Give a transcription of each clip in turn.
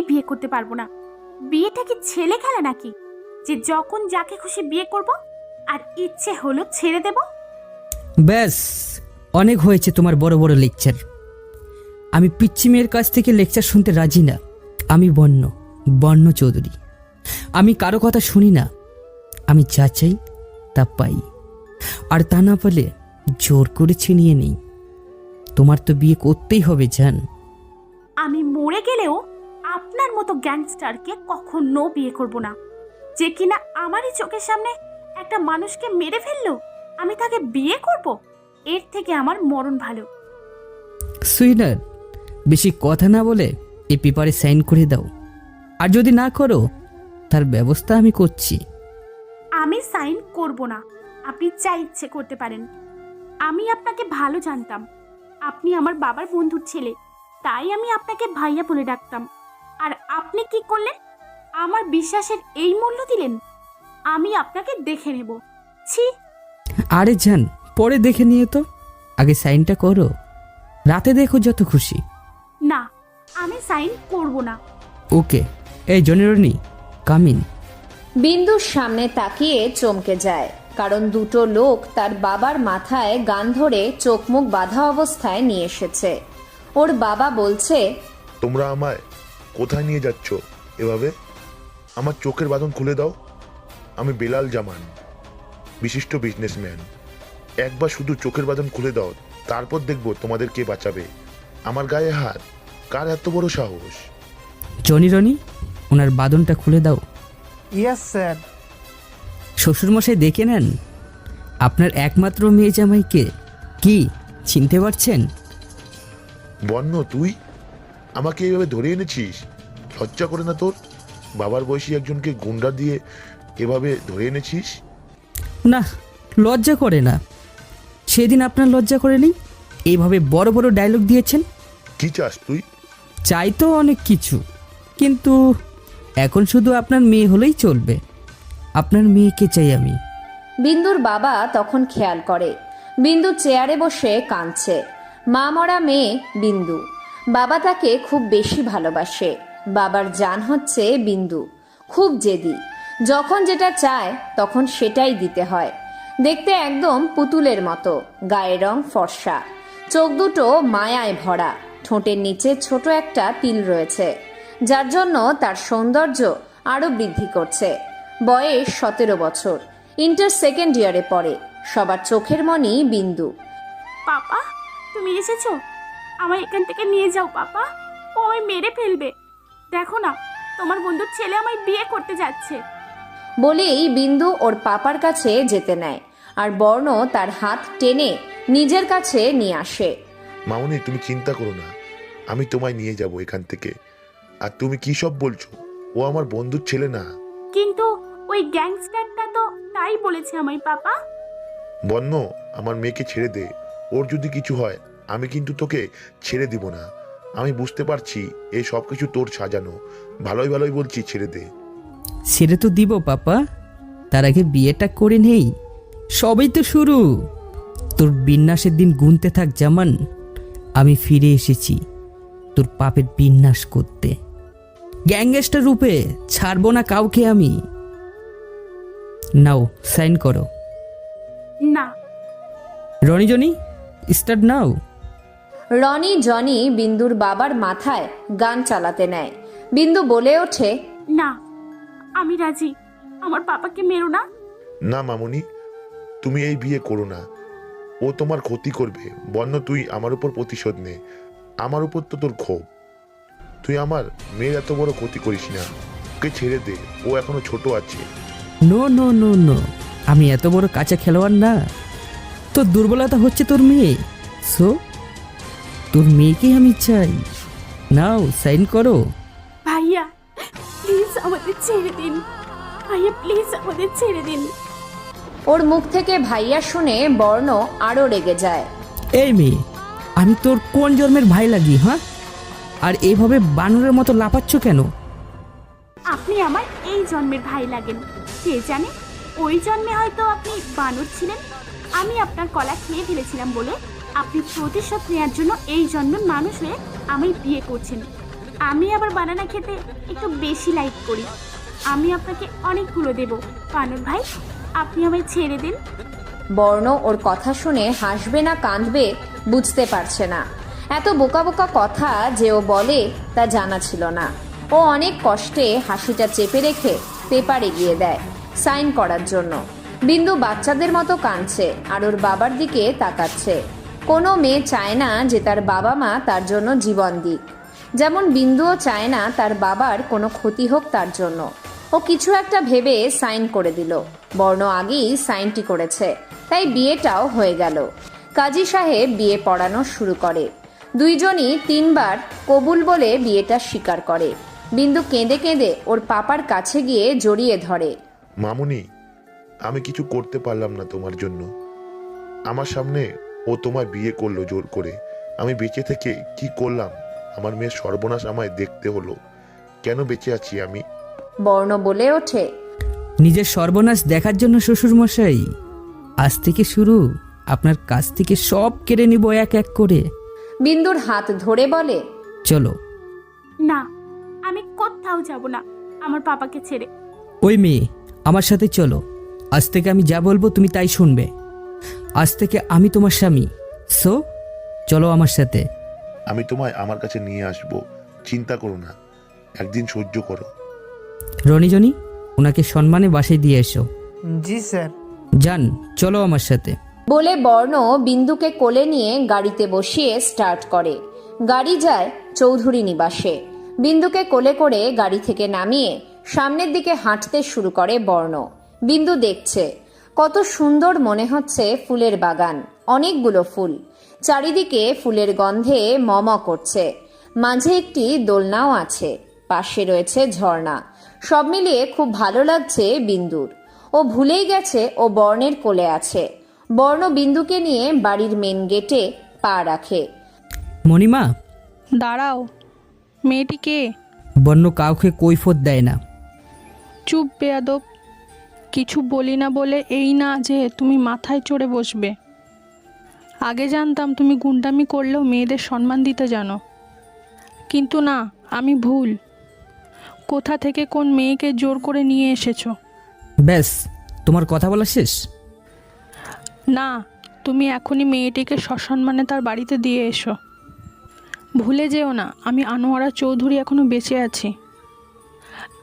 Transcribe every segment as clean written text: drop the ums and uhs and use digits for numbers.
কোনোভাবেই বিয়ে করতে পারবো না। বিয়েটা কি ছেলে খেলা নাকি যে যখন যাকে খুশি বিয়ে করব আর ইচ্ছে হলো ছেড়ে দেব? ব্যাস, অনেক হয়েছে তোমার বড় বড় লেকচার। আমি পিচ্চি মেয়ের কাছ থেকে লেকচার শুনতে রাজি না। আমি বর্ণ চৌধুরী। আমি কারো কথা শুনি না। আমি যা চাই তা পাই, আর তা না পেলে জোর করে ছিনিয়ে নেই। তোমার তো বিয়ে করতেই হবে জান। আমি মরে গেলেও আপনার মতো গ্যাংস্টারকে কখনো বিয়ে করব না, যে কিনা আমারই চোখের সামনে একটা মানুষকে মেরে ফেললো। আমি তাকে বিয়ে করব? এর থেকে আমার মরণ ভালো। সুইনার, বেশি কথা না বলে এই পেপারে সাইন করে দাও। আর যদি না করো তার ব্যবস্থা আমি করছি। আমি সাইন করব না। আপনি যা ইচ্ছে করতে পারেন। আমি আপনাকে ভালো জানতাম। আপনি আমার বাবার বন্ধুর ছেলে, তাই আমি আপনাকে ভাইয়া বলে ডাকতাম। আর আপনি কি করলেন? আমার বিশ্বাসের এই মূল্য দিলেন? আমি আপনাকে দেখে নেব। ছি! আরে জান, পরে দেখে নিয়ে তো, আগে সাইনটা করো। রাতে দেখো যত খুশি। না, আমি সাইন করব না। ওকে, এই জনিরনি কামিন। বিন্দুর সামনে তাকিয়ে চমকে যায়, কারণ দুটো লোক তার বাবার মাথায় গান ধরে চোখ মুখ বাঁধা অবস্থায় নিয়ে এসেছে। ওর বাবা বলছে, তোমরা আমায় কোথায় নিয়ে যাচ্ছ এভাবে? আমার চোখের বাঁধন খুলে দাও। আমি বেলাল জামান, বিশিষ্ট বিজনেসম্যান। একবার শুধু চোখের বাঁধন খুলে দাও, তারপর দেখবো তোমাদের কে বাঁচাবে। আমার গায়ে হাত, কার এত বড় সাহস? জনিরনি, ওনার বাঁধনটা খুলে দাও। Yes sir. শ্বশুরমশাই দেখে নেন আপনার একমাত্র মেয়ে জামাইকে। কি চিনতে পারছেন? বন্য, তুই আমাকে এইভাবে ধরে এনেছিস? লজ্জা করে না তোর? বাবার বয়সী একজনকে গুন্ডা দিয়ে এভাবে ধরে এনেছিস? না, লজ্জা করে না। সেদিন আপনার লজ্জা করেনি? এইভাবে বড় বড় ডায়লগ দিয়েছেন। কি চাস তুই? চাই তো অনেক কিছু, কিন্তু এখন শুধু আপনার মেয়ে হলেই চলবে। আপনার মেয়েকে চাই আমি। বিন্দুর বাবা তখন খেয়াল করে বিন্দু চেয়ারে বসে কাঁদছে। মা মরা মেয়ে বিন্দু। বাবা তাকে খুব বেশি ভালোবাসে। বাবার জান হচ্ছে বিন্দু। খুব জেদি। যখন যেটা চায় তখন সেটাই দিতে হয়। দেখতে একদম পুতুলের মতো, গায়ের রং ফর্সা, চোখ দুটো মায়ায় ভরা, ঠোঁটের নিচে ছোট একটা তিল রয়েছে, যার জন্য তার সৌন্দর্য আরো বৃদ্ধি করছে। বয়স 17 বছর, ইন্টার সেকেন্ড ইয়ারে পড়ে। সবার চোখের মনি বিন্দু। পাপা, তুমি এসেছো? আমায় এখান থেকে নিয়ে যাও পাপা। ও আমায় মেরে ফেলবে। দেখো না, তোমার বন্ধুর ছেলে আমায় বিয়ে করতে যাচ্ছে। বলেই বিন্দু ওর পাপার কাছে যেতে নেয়, আর বর্ণ তার হাত টেনে নিজের কাছে নিয়ে আসে। মামনি, তুমি চিন্তা করো না, আমি তোমায় নিয়ে যাব এখান থেকে। আর তুমি কি সব বলছো? ও আমার বন্ধুর ছেলে না। কিন্তু ওই গ্যাংস্টারটা তো তাই বলেছে আমায় পাপা। বন্য, আমার মেয়েকে ছেড়ে দে। ওর যদি কিছু হয় আমি কিন্তু তোকে ছেড়ে দিব না। আমি বুঝতে পারছি এই সব কিছু তোর সাজানো। ভালোই ভালোই বলছি, ছেড়ে দে। ছেড়ে তো দিব পাপা, তার আগে বিয়েটা করে নেই। সবই তো শুরু। তোর বিন্যাসের দিন গুনতে থাক জামান। আমি ফিরে এসেছি তোর পাপের বিন্যাস করতে। গ্যাংস্টার রূপে ছাড়বো না কাউকে আমি। নাও সাইন করো। না। রনি জনি, স্টার্ট নাও। রনি জনি বিন্দুর বাবার মাথায় গান চালাতে নেয়। বিন্দু বলে ওঠে, না, আমি রাজি। আমার পাপাকে মেরো না। না মামনি, তুমি এই বিয়ে করো না। ও তোমার ক্ষতি করবে। বন্য, তুই আমার উপর প্রতিশোধ নে। আমার উপর তো তোর ক্ষোভ। তুই আমার মেয়ের এত বড় ক্ষতি করিস না। ওকে ছেড়ে দে, ও এখনো ছোট আছে। নো নো নো নো, আমি এত বড় কাঁচা খেলোয়াড় না। তোর দুর্বলতা হচ্ছে তোর মেয়ে। সো তোর মেয়েকেই আমি চাই। নাও সাইন করো। ভাইয়া প্লিজ আমাদের ছেড়ে দিন। ভাইয়া প্লিজ আমাদের ছেড়ে দিন। ওর মুখ থেকে ভাইয়া শুনে বর্ণ আরো রেগে যায়। এই মেয়ে, আমি তোর কোন জন্মের ভাই লাগি? হ্যাঁ, আর এইভাবে বানরের মতো লাফাচ্ছ কেন? আপনি আমার এই জন্মের ভাই লাগেন। কে জানে, ওই জন্মে হয়তো আপনি বানর ছিলেন। আমি আপনার কলা খেয়ে ফেলেছিলাম বলে আপনি প্রতিশোধ নেওয়ার জন্য এই জন্মের মানুষ হয়ে আমায় বিয়ে করছেন। আমি আবার বানানা খেতে একটু বেশি লাইক করি। আমি আপনাকে অনেকগুলো দেব। বানর ভাই, আপনি আমায় ছেড়ে দিন। বর্ণ ওর কথা শুনে হাসবে না কাঁদবে বুঝতে পারছে না। এত বোকা বোকা কথা যে ও বলে তা জানা ছিল না। ও অনেক কষ্টে হাসিটা চেপে রেখে পেপার এগিয়ে দেয় সাইন করার জন্য। বিন্দু বাচ্চাদের মতো কাঁদছে আর ওর বাবার দিকে তাকাচ্ছে। কোনো মেয়ে চায় না যে তার বাবা মা তার জন্য জীবন দিক, যেমন বিন্দুও চায় না তার বাবার কোনো ক্ষতি হোক তার জন্য। ও কিছু একটা ভেবে সাইন করে দিল। বর্ণ আগেই সাইনটি করেছে, তাই বিয়েটাও হয়ে গেল। কাজী সাহেব বিয়ে পড়ানো শুরু করে। দুইজনই 3 বার কবুল বলে বিয়েটা স্বীকার করে। বিন্দু কেঁদে কেঁদে ওর পাপার কাছে গিয়ে জড়িয়ে ধরে। মামুনি, আমি কিছু করতে পারলাম না তোমার জন্য। আমার সামনে ও তোমায় বিয়ে করলো জোর করে। আমি বেঁচে থেকে কি করলাম? আমার মেয়ের সর্বনাশ আমায় দেখতে হলো। কেন বেঁচে আছি আমি? বর্ণ বলে ওঠে, নিজের সর্বনাশ দেখার জন্য শ্বশুর মশাই, আজ থেকে শুরু, আপনার কাছ থেকে সব কেড়ে নিব এক এক করে। বিন্দুর হাত ধরে বলে, চলো। না, আমি কোথাও যাব না আমার পাপাকে ছেড়ে। ওই মেয়ে, আমার সাথে চলো। আজ থেকে আমি যা বলবো তুমি তাই শুনবে। আজ থেকে আমি তোমার স্বামী। সো চলো আমার সাথে। আমি তোমায় আমার কাছে নিয়ে আসবো, চিন্তা করো না। একদিন সহ্য করো। রনিজনি, ওনাকে সম্মানে বাসায় দিয়ে এসো। জি স্যার। যান, চলো আমার সাথে। বলে বর্ণ বিন্দুকে কোলে নিয়ে গাড়িতে বসিয়ে স্টার্ট করে। গাড়ি যায় চৌধুরী নিবাসে। বিন্দুকে কোলে করে গাড়ি থেকে নামিয়ে সামনের দিকে হাঁটতে শুরু করে বর্ণ। বিন্দু দেখছে কত সুন্দর মনে হচ্ছে ফুলের বাগান, অনেকগুলো ফুল, চারিদিকে ফুলের গন্ধে মম করছে। মাঝে একটি দোলনাও আছে, পাশে রয়েছে ঝর্ণা। সব মিলিয়ে খুব ভালো লাগছে বিন্দুর। ও ভুলেই গেছে ও বর্ণের কোলে আছে। বর্ণ বিন্দুকে নিয়ে বাড়ির মেন গেটে পা রাখে। মণিমা, দাঁড়াও, মেয়েটি কে? বন্য কাউকে কৈফত দেয় না। চুপ বেয়াদব, কিছু বলি না বলে এই না যে তুমি মাথায় চড়ে বসবে। আগে জানতাম তুমি গুন্ডামি করলেও মেয়েদের সম্মান দিতে জানো, কিন্তু না, আমি ভুল। কোথা থেকে কোন মেয়েকে জোর করে নিয়ে এসেছো? ব্যাস, তোমার কথা বলা শেষ? না, তুমি এখনই মেয়েটিকে সসম্মানে তার বাড়িতে দিয়ে এসো। ভুলে যেও না, আমি আনোয়ারা চৌধুরী এখনো বেঁচে আছি।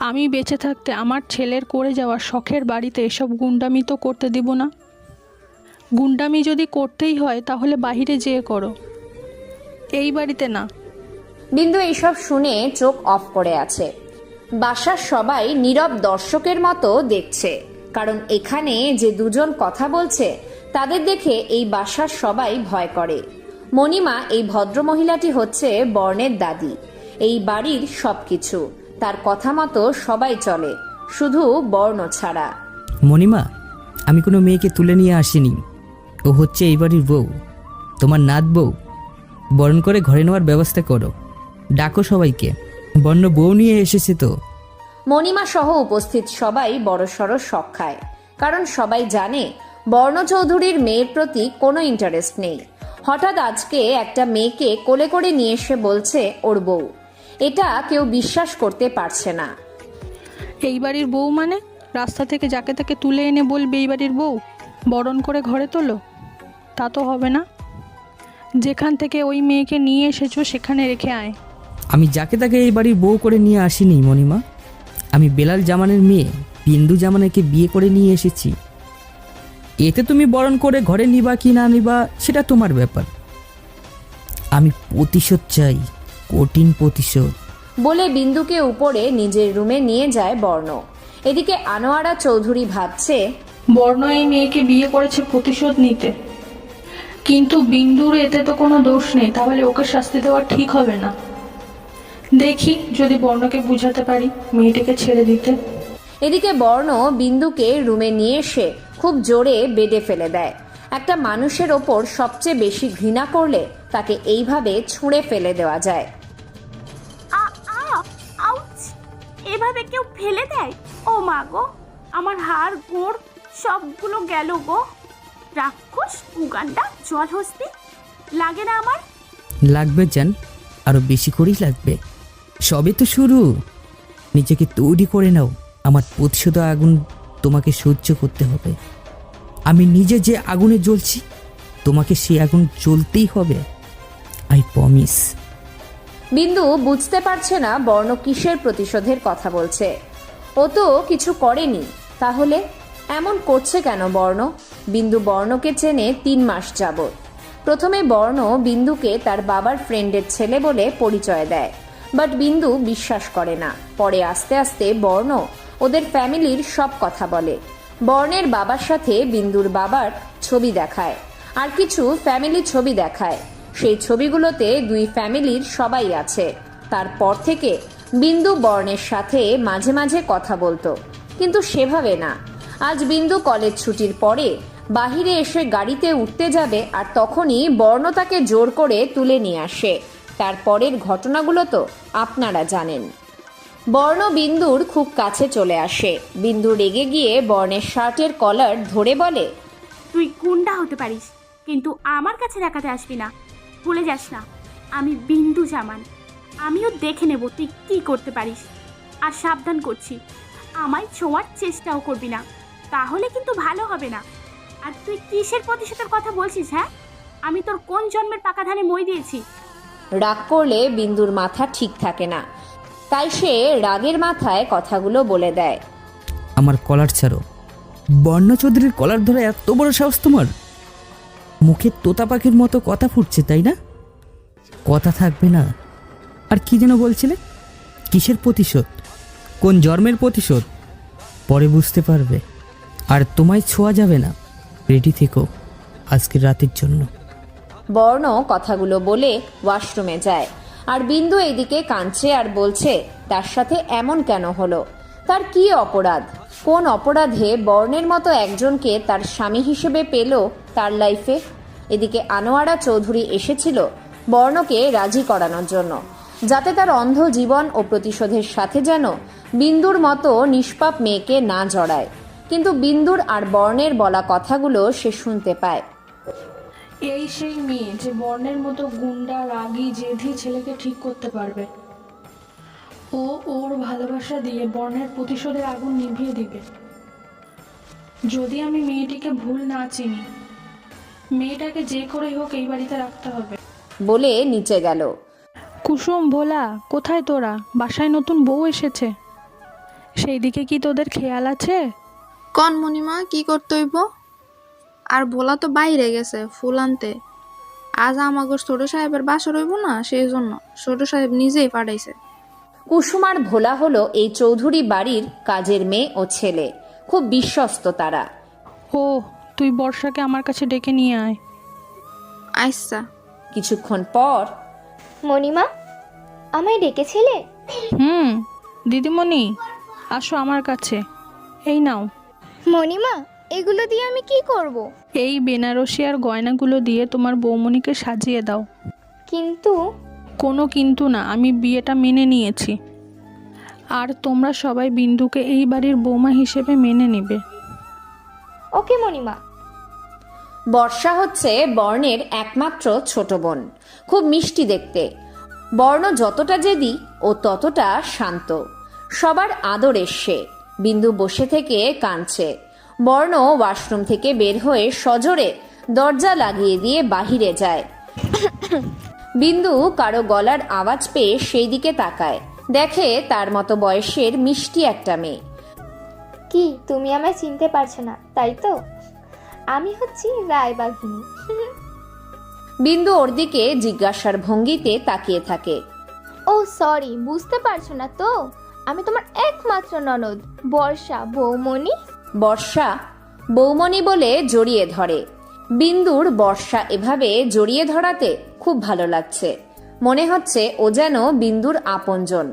আমি বেঁচে থাকতে আমার ছেলের করে যাওয়া শখের বাড়িতে এসব গুন্ডামি তো করতে দিব না। গুন্ডামি যদি করতেই হয় তাহলে বাইরে যেয়ে করো, এই বাড়িতে না। বিন্দু এইসব শুনে চোখ অফ করে আছে। বাসার সবাই নীরব দর্শকের মতো দেখছে, কারণ এখানে যে দুজন কথা বলছে তাদের দেখে এই বাসার সবাই ভয় করে। মণিমা, এই ভদ্রমহিলাটি হচ্ছে বর্ণের দাদি, এই বাড়ির সবকিছু। তার কথা মতো সবাই চলে, শুধু বর্ণ ছাড়া। মণিমা, আমি কোনো মেয়েকে তুলে নিয়ে আসিনি। ও হচ্ছে এই বাড়ির বউ, তোমার নাত বউ। বরণ করে ঘরে নেওয়ার ব্যবস্থা করো। ডাকো সবাইকে, বন্য বউ নিয়ে এসেছে তো। মণিমা সহ উপস্থিত সবাই বড়সড় শখ খায়, কারণ সবাই জানে বর্ণ চৌধুরীর মেয়ের প্রতি কোনো ইন্টারেস্ট নেই। হঠাৎ আজকে একটা মেয়েকে কোলে করে নিয়ে এসে বলছে ওর বউ, এটা কেউ বিশ্বাস করতে পারছে না। এই বাড়ির বউ মানে রাস্তা থেকে যাকে তাকে তুলে এনে বলবে এই বাড়ির বউ, বরণ করে ঘরে তোলো? তা তো হবে না। যেখান থেকে ওই মেয়েকে নিয়ে এসেছো সেখানে রেখে আয়। আমি যাকে তাকে এই বাড়ির বউ করে নিয়ে আসিনি মণিমা। আমি বেলাল জামানের মেয়ে বিন্দু জামানাকে বিয়ে করে নিয়ে এসেছি। এতে তুমি বরণ করে ঘরে নিবা কি না নিবা সেটা তোমার ব্যাপার। আমি প্রতিশোধ চাই, কঠিন প্রতিশোধ। বলে বিন্দুকে উপরে নিজের রুমে নিয়ে যায় বর্ণ। এদিকে আনোয়ারা চৌধুরী ভাবছে, বর্ণ এই মেয়েকে বিয়ে করেছে প্রতিশোধ নিতে, কিন্তু বিন্দুর এতে তো কোনো দোষ নেই, তাহলে ওকে শাস্তি দেওয়া ঠিক হবে না। দেখি যদি বর্ণকে বুঝাতে পারি মেয়েটিকে ছেড়ে দিতে। এদিকে বর্ণ বিন্দুকে রুমে নিয়ে এসে খুব জোরে বেডে ফেলে দেয়। একটা মানুষের ওপর সবচেয়ে বেশি ঘৃণা করলে তাকে এইভাবে ছুঁড়ে ফেলে দেওয়া যায়। আউচ! এভাবে কেউ ফেলে দেয়? ও মা গো, আমার হাড় গোড় সবগুলো গেল গো। রাক্ষস, উগান্ডা, জল হস্তি, লাগে না আমার? লাগবে জান, আরো বেশি করেই লাগবে। সবে তো শুরু। নিজেকে তৈরি করে নাও, আমার প্রতিশোধ আগুন তোমাকে সহ্য করতে হবে। আমি নিজে যে আগুনে জ্বলছি, তোমাকে সেই আগুন জ্বলতেই হবে, আই প্রমিস। বিন্দু বুঝতে পারছে না বর্ণ কিসের প্রতিশোধের কথা বলছে। ও তো কিছু করেনি, তাহলে এমন করছে কেন বর্ণ? বিন্দু বর্ণকে চেনে 3 মাস যাবৎ। প্রথমে বর্ণ বিন্দুকে তার বাবার ফ্রেন্ডের ছেলে বলে পরিচয় দেয়, বাট বিন্দু বিশ্বাস করে না। পরে আস্তে আস্তে বর্ণ ওদের ফ্যামিলির সব কথা বলে। বর্ণের বাবার সাথে বিন্দুর বাবার ছবি দেখায়, আর কিছু ফ্যামিলি ছবি দেখায়। সেই ছবিগুলোতে 2 ফ্যামিলির সবাই আছে। তারপর থেকে বিন্দু বর্ণের সাথে মাঝে মাঝে কথা বলতো, কিন্তু সেভাবে না। আজ বিন্দু কলেজ ছুটির পরে বাহিরে এসে গাড়িতে উঠতে যাবে, আর তখনই বর্ণ তাকে জোর করে তুলে নিয়ে আসে। তারপরের ঘটনাগুলো তো আপনারা জানেন। বর্ণ বিন্দুর খুব কাছে চলে আসে। বিন্দু রেগে গিয়ে বর্ণের শার্টের কলার ধরে বলে, তুই গুন্ডা হতে পারিস, কিন্তু আমার কাছে দেখাতে আসবি না। ভুলে যাস না, আমি বিন্দু জামান। আমিও দেখে নেব তুই কী করতে পারিস। আর সাবধান করছি, আমায় ছোঁয়ার চেষ্টাও করবি না, তাহলে কিন্তু ভালো হবে না। আর তুই কিসের প্রতিশোধের কথা বলছিস? হ্যাঁ, আমি তোর কোন জন্মের পাকা ধানে মই দিয়েছি? রাগ করলে বিন্দুর মাথা ঠিক থাকে না, তাই সে রাগের মাথায় কথাগুলো বলে দেয়। আমার কলার ছাড়ো। বর্ণ চৌধুরীর কলার ধরে এত বড় সাহস তোমার? মুখে তোতা পাখির মতো কথা ফুটছে, তাই না? কথা থাকবে না। আর কি যেন বলছিলে? কিসের প্রতিশোধ? কোন জন্মের প্রতিশোধ? পরে বুঝতে পারবে। আর তোমায় ছোঁয়া যাবে না। রেডি থেকো আজকের রাতের জন্য। বর্ণ কথাগুলো বলে ওয়াশরুমে যায়, আর বিন্দু এদিকে কাঁদছে আর বলছে তার সাথে এমন কেন হলো, তার কি অপরাধ, কোন অপরাধে বর্ণের মতো একজনকে তার স্বামী হিসেবে পেল তার লাইফে। এদিকে আনোয়ারা চৌধুরী এসেছিল বর্ণকে রাজি করানোর জন্য, যাতে তার অন্ধ জীবন ও প্রতিশোধের সাথে যেন বিন্দুর মতো নিষ্পাপ মেয়েকে না জড়ায়। কিন্তু বিন্দুর আর বর্ণের বলা কথাগুলো সে শুনতে পায়। এই সেই মেয়ে যে বর্ণের মতো গুন্ডা, রাগী, জেদি ছেলেকে ঠিক করতে পারবে। ও ওর ভালোবাসা দিয়ে বর্ণের প্রতিশোধের আগুন নিভিয়ে দিবে। যদি আমি মেয়েটিকে ভুল না চিনি, মেয়েটাকে যে করেই হোক এই বাড়িতে রাখতে হবে। বলে নিচে গেল। কুসুম, ভোলা, কোথায় তোরা? বাসায় নতুন বউ এসেছে, সেই দিকে কি তোদের খেয়াল আছে? কন মণিমা, কি করতে হইব? আর ভোলা তো বাইরে গেছে ফুল আনতে। আজ আমাকে ছোট সাহেবের বাসা রইব না, সেই জন্য ছোট সাহেব নিজেই পাঠাইছে। কুসুম আর ভোলা হলো এই চৌধুরী বাড়ির কাজের মেয়ে ও ছেলে, খুব বিশ্বস্ত তারা। ও, তুই বর্ষাকে আমার কাছে ডেকে নিয়ে আয়। আচ্ছা। কিছুক্ষণ পর মণিমা, আমায় ডেকেছিলে? দিদিমণি, আসো আমার কাছে। এই নাও। মণিমা, এগুলো দিয়ে আমি কি করব? এই বেনারসি আর গয়নাগুলো দিয়ে তোমার বৌমণিকে সাজিয়ে দাও। কিন্তু কোনো কিন্তু না, আমি বিয়েটা মেনে নিয়েছি, আর তোমরা সবাই বিন্দুকে এই বাড়ির বৌমা হিসেবে মেনে নেবে। ওকে মণিমা। বর্ষা হচ্ছে বর্ণের একমাত্র ছোট বোন, খুব মিষ্টি দেখতে। বর্ণ যতটা জেদি ও ততটা শান্ত, সবার আদরের সে। বিন্দু বসে থেকে কাঁদছে। বর্ণ ওয়াশরুম থেকে বের হয়ে সজোরে দরজা লাগিয়ে দিয়ে বাহিরে যায়। বিন্দু কারো গলার আওয়াজ পেয়ে সেই দিকে তাকায়, দেখে তার মতো বয়সের মিষ্টি একটা মেয়ে। কি তুমি আমায় চিনতে পারছো না, তাই তো? আমি হচ্ছি রায়বাঘিনী। বিন্দু ওর দিকে জিজ্ঞাসার ভঙ্গিতে তাকিয়ে থাকে। ও সরি, বুঝতে পারছো না তো? আমি তোমার একমাত্র ননদ, বর্ষা বৌমণি। বর্ষা বৌমণি বলে জড়িয়ে ধরে। বিন্দুর বর্ষা এভাবে জড়িয়ে ধরাতে খুব ভালো লাগছে। মনে হচ্ছে ও যেন বিন্দুর আপনজন,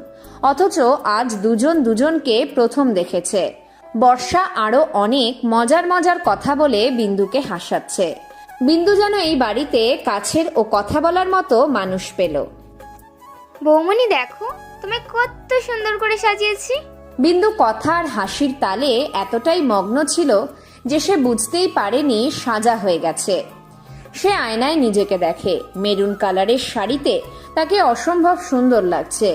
অথচ আজ দুজন দুজনকে প্রথম দেখেছে। বর্ষা আরো অনেক মজার মজার কথা বলে বিন্দুকে হাসাচ্ছে। বিন্দু যেন এই বাড়িতে কাছের ও কথা বলার মতো মানুষ পেল। বৌমণি দেখো, তুমি কত সুন্দর করে সাজিয়েছি। বিন্দু কথা আর হাসির তালে এতটাই মগ্ন ছিল যে সে বুঝতেই পারেনি সাজা হয়ে গেছে। সে আয়নায় নিজেকে দেখে। মেরুন কালারের শাড়িতে তাকে অসম্ভব সুন্দর লাগছে।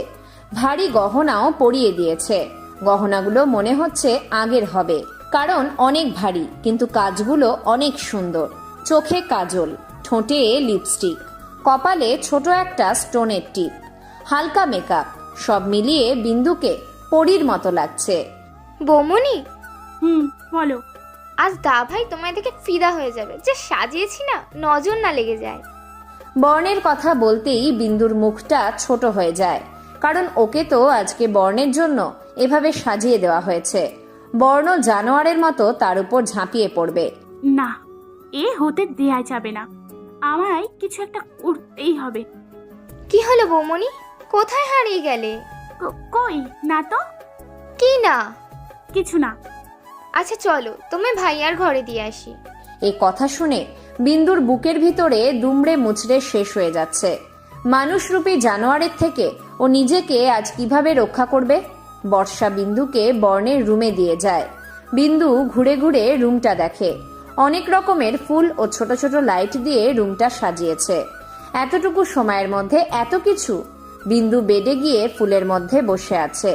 ভারী গহনাও পরিয়ে দিয়েছে। গহনাগুলো মনে হচ্ছে আগের হবে, কারণ অনেক ভারী, কিন্তু কাজগুলো অনেক সুন্দর। চোখে কাজল, ঠোঁটে লিপস্টিক, কপালে ছোট একটা স্টোনের টিপ, হালকা মেকআপ, সব মিলিয়ে বিন্দুকে পরীর মতো লাগছে। বৌমনি, বলো। আজ দা ভাই তোমায় দেখে ফিদা হয়ে যাবে, যে সাজিয়েছি না, নজর না লেগে যায়। বর্ণের কথা বলতেই বিন্দুর মুখটা ছোট হয়ে যায়, কারণ ওকে তো আজকে বর্ণের জন্য এভাবে সাজিয়ে দেওয়া হয়েছে। বর্ণ জানোয়ারের মতো তার উপর ঝাঁপিয়ে পড়বে। না, এ হতে দেয়া যাবে না, আমায় কিছু একটা করতেই হবে। কি হলো বৌমনি, কোথায় হারিয়ে গেলে? কই না তো। কি না? কিছু না। আচ্ছা চলো, তোমায় ভাইয়ার ঘরে দিয়ে আসি। এই কথা শুনে বিন্দুর বুকের ভিতরে দুমড়ে মুচড়ে শেষ হয়ে যাচ্ছে। মানুষরূপী জানোয়ারের থেকে ও নিজেকে আজ কিভাবে রক্ষা করবে? বর্ষা বিন্দুকে বর্ণের রুমে দিয়ে যায়। বিন্দু ঘুরে ঘুরে রুমটা দেখে। অনেক রকমের ফুল ও ছোট ছোট লাইট দিয়ে রুমটা সাজিয়েছে। এতটুকু সময়ের মধ্যে এত কিছু? বিন্দু বেডে গিয়ে ফুলের মধ্যে বসে আছে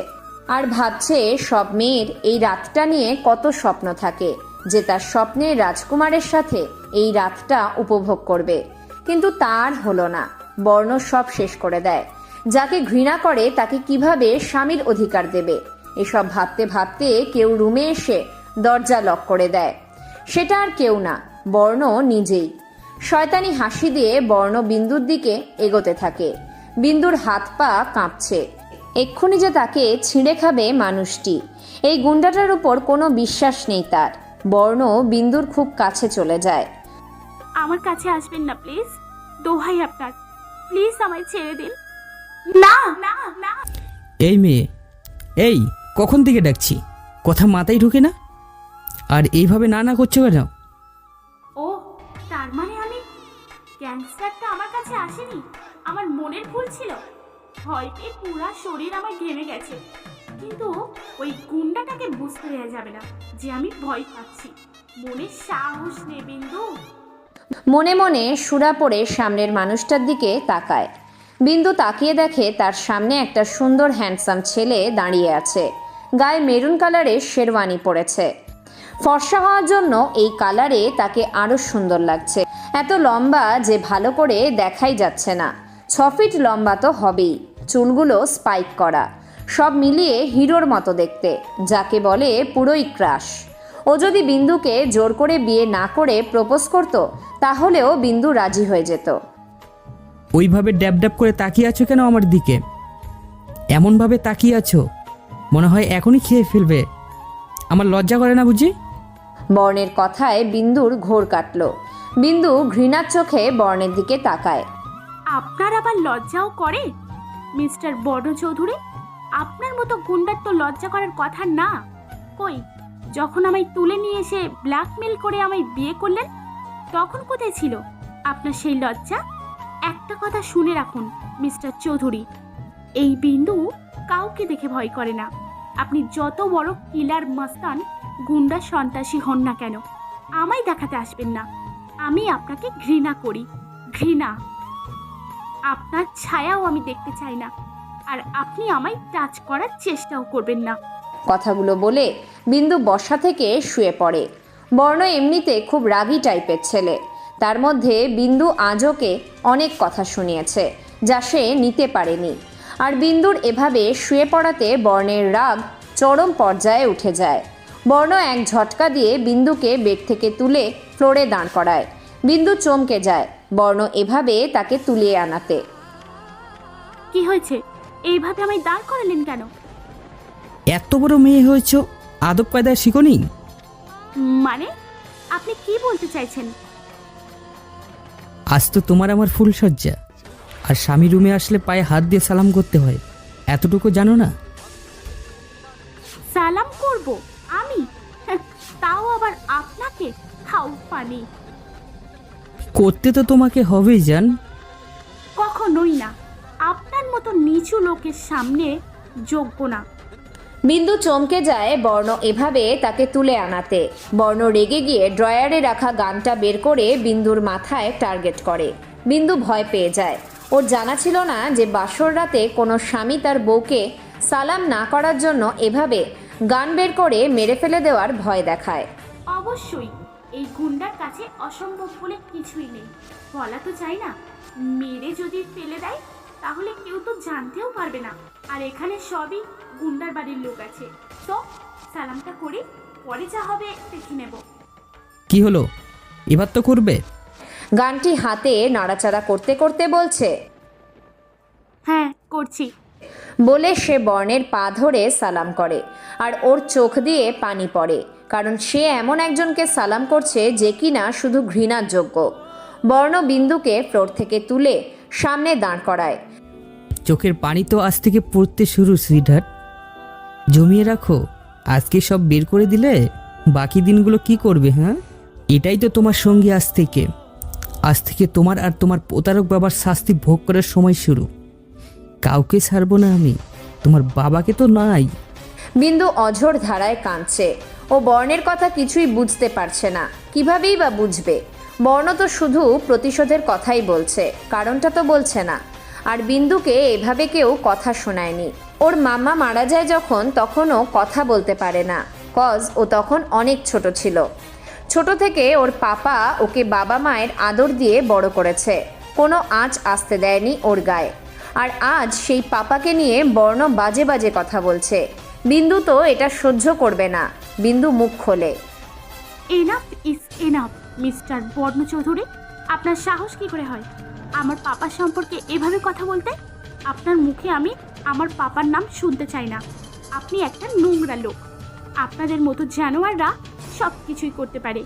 আর ভাবছে সব মেয়ের এই রাতটা নিয়ে কত স্বপ্ন থাকে, যে তার স্বপ্নের রাজকুমারের সাথে এই রাতটা উপভোগ করবে। কিন্তু তার হলো না। বর্ণ সব শেষ করে দেয়। যাকে ঘৃণা করে তাকে কিভাবে স্বামীর অধিকার দেবে, এসব ভাবতে ভাবতে কেউ রুমে এসে দরজা লক করে দেয়। সেটা আর কেউ না, বর্ণ নিজেই। শয়তানি হাসি দিয়ে বর্ণ বিন্দুর দিকে এগোতে থাকে। বিন্দুর হাত পা কাঁপছে। এক্ষুনি যে তাকে ছিঁড়ে খাবে মানুষটি, এই গুন্ডাটার উপর কোনো বিশ্বাস নেই তার। বর্ণ বিন্দুর খুব কাছে চলে যায়। আমার কাছে আসবেন না প্লিজ, দোহাই আপনার, প্লিজ আমায় ছেড়ে দিন। না না না। এই মেয়ে, এই কখন থেকে ডাকছি, কথা মাথায় ঢুকে না? আর এইভাবে না না করছো কেন? ও, তার মানে আমি ক্যান্সারটা আমার কাছে আসেনি, আমার মনের ভুল ছিল। ভয়তে পুরা শরীর আমার ঘেমে গেছে, কিন্তু ওই গুন্ডাটাকে বুঝতে দেওয়া যাবে না যে আমি ভয় পাচ্ছি। মনে সাহস নেই বিন্দু। মনে মনে সুরা পড়ে সামনের মানুষটার দিকে তাকায়। বিন্দু তাকিয়ে দেখে তার সামনে একটা সুন্দর হ্যান্ডসাম ছেলে দাঁড়িয়ে আছে। গায়ে মেরুন কালারের শেরওয়ানি পরেছে। ফর্সা হওয়ার জন্য এই কালারে তাকে আরো সুন্দর লাগছে। এত লম্বা যে ভালো করে দেখাই যাচ্ছে না। 6 ফিট লম্বা তো হবেই, চুলগুলো স্পাইক করা, সব মিলিয়ে হিরোর মতো দেখতে, যাকে বলে পুরোই ক্রাশ। ও যদি বিন্দুকে জোর করে বিয়ে না করে প্রপোজ করত, তাহলেও বিন্দু রাজি হয়ে যেত। ওইভাবে ড্যাব ড্যাব করে তাকিয়ে আছো কেন আমার দিকে? এমনভাবে তাকিয়ে আছো মনে হয় এখনই খেয়ে ফেলবে। আমার লজ্জা করে না বুঝি? বর্ণের কথায় বিন্দুর ঘোর কাটল। বিন্দু ঘৃণার চোখে বর্ণের দিকে তাকায়। আপনার আবার লজ্জাও করে মিস্টার বড় চৌধুরী? আপনার মতো গুন্ডার তো লজ্জা করার কথা না। কই, যখন আমায় তুলে নিয়ে এসে ব্ল্যাকমেল করে আমায় বিয়ে করলেন, তখন কোথায় ছিল আপনার সেই লজ্জা? একটা কথা শুনে রাখুন মিস্টার চৌধুরী, এই বিন্দু কাউকে দেখে ভয় করে না। আপনি যত বড় কিলার মস্তান গুন্ডা সন্ত্রাসী হন না কেন, আমায় দেখাতে আসবেন না। আমি আপনাকে ঘৃণা করি, ঘৃণা। আপনার ছায়াও আমি দেখতে চাই না, আর আপনি আমায় টাচ করার চেষ্টাও করবেন না। কথাগুলো বলে বিন্দু বসা থেকে শুয়ে পড়ে। বর্ণ এমনিতে খুব রাগী টাইপের ছেলে, তার মধ্যে বিন্দু আজকে অনেক কথা শুনিয়েছে যা সে নিতে পারেনি। আর বিন্দুর এভাবে শুয়ে পড়াতে বর্ণের রাগ চরম পর্যায়ে উঠে যায়। বর্ণ এক ঝটকা দিয়ে বিন্দুকে বেড থেকে তুলে ফ্লোরে দাঁড় করায়। বিন্দু চমকে যায় বর্ণ এভাবে তাকে তুলিয়ে আনাতে। কি হয়েছে? এইভাবে আমায় দাঁড় করালেন কেন? এত বড় মেয়ে হয়েছ, আদব কায়দায় শিখোনি? মানে আপনি কি বলতে চাইছেন? আজ তো তোমার আমার ফুল সজ্জা, আর স্বামী রুমে আসলে পায়ে হাত দিয়ে সালাম করতে হয়, এতটুকু জানো না? সালাম করব আমি? তাও আবার আপনাকে? খাও পানি। করতে তো তোমাকে হবেই জান। কখনোই না, আপনার মতো নিচু লোকের সামনে যোগ্য না। বিন্দু চমকে যায় বর্ণ এভাবে তাকে তুলে আনাতে। বর্ণ রেগে গিয়ে ড্রয়ারে রাখা গানটা বের করে বিন্দুর মাথায় টার্গেট করে। বিন্দু ভয় পেয়ে যায়। ওর জানা ছিল না যে বাসর রাতে কোনো স্বামী তার বউকে সালাম না করার জন্য এভাবে গান বের করে মেরে ফেলে দেওয়ার ভয় দেখায়। অবশ্যই এই গুন্ডার কাছে অসম্ভব বলে কিছুই নেই। বলা তো চাই না, মেরে যদি ফেলে দেয় তাহলে কেউ তো জানতেও পারবে না। আর এখানে সবই গুন্ডার বাড়ির লোক আছে। তো সালামটা করি, পরে যা হবে দেখে নেব। কি হলো, এবার তো করবে? গানটি হাতে নাড়াচাড়া করতে করতে বলছে, হ্যাঁ করছি। বলে সে বর্ণের পা ধরে সালাম করে। আর ওর চোখ দিয়ে পানি পড়ে, কারণ সে এমন একজনকে সালাম করছে যে কিনা শুধু ঘৃণার যোগ্য। বর্ণ বিন্দুকে ফ্লোর থেকে তুলে সামনে দাঁড় করায়। চোখের পানি তো আজ থেকে পড়তে শুরু সুইটহার্ট। জমিয়ে রাখো, আজকে সব বের করে দিলে বাকি দিনগুলো কি করবে? হ্যাঁ, এটাই তো তোমার সঙ্গী। আজ থেকে তোমার আর তোমার প্রতারক বাবার শাস্তি ভোগ করার সময় শুরু। কাউকে ছাড়বো না আমি, তোমার বাবাকে তো নাই। বিন্দু অঝোর ধারায় কাঁদছে। ও বর্ণের কথা কিছুই বুঝতে পারছে না, কিভাবেই বা বুঝবে? বর্ণ তো শুধু প্রতিশোধের কথাই বলছে, কারণটা তো বলছে না। আর বিন্দুকে এভাবে কেউ কথা শোনায়নি। ওর মাম্মা মারা যায় যখন, তখনও কথা বলতে পারে না, কজ ও তখন অনেক ছোট ছিল। ছোট থেকে ওর পাপা ওকে বাবা মায়ের আদর দিয়ে বড় করেছে, কোনো আঁচ আসতে দেয়নি ওর গায়ে। আর আজ সেই পাপাকে নিয়ে বর্ণ বাজে বাজে কথা বলছে। বিন্দু তো এটা সহ্য করবে না। বিন্দু মুখ খোলে, এনাফ ইজ এনাফ মিস্টার বর্ণ চৌধুরী। আপনার সাহস কি করে হয় আমার পাপা সম্পর্কে এভাবে কথা বলতে? আপনার মুখে আমি আমার পাপার নাম শুনতে চাই না। আপনি একটা নোংরা লোক। আপনাদের মতো জানোয়াররা সব কিছুই করতে পারে।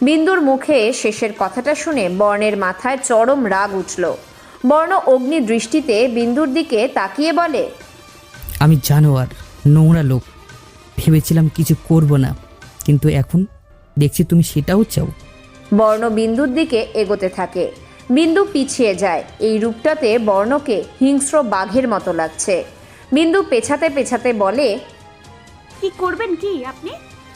বিন্দুর মুখে শেষের কথাটা শুনে বর্ণের মাথায় চরম রাগ উঠল। বর্ণ অগ্নি দৃষ্টিতে বিন্দুর দিকে তাকিয়ে বলে, আমি জানোয়ার, নোংরা লোক। ভেবেছিলাম কিছু করব না, কিন্তু এখন দেখছি তুমি সেটাও চাও। বর্ণ বিন্দুর দিকে এগোতে থাকে। বিন্দু পিছিয়ে যায়। এই রূপটাতে বর্ণকে হিংস্র বাঘের মতো লাগছে। বিন্দু পেছাতে পেছাতে বলে, কি করবেন কি আপনি?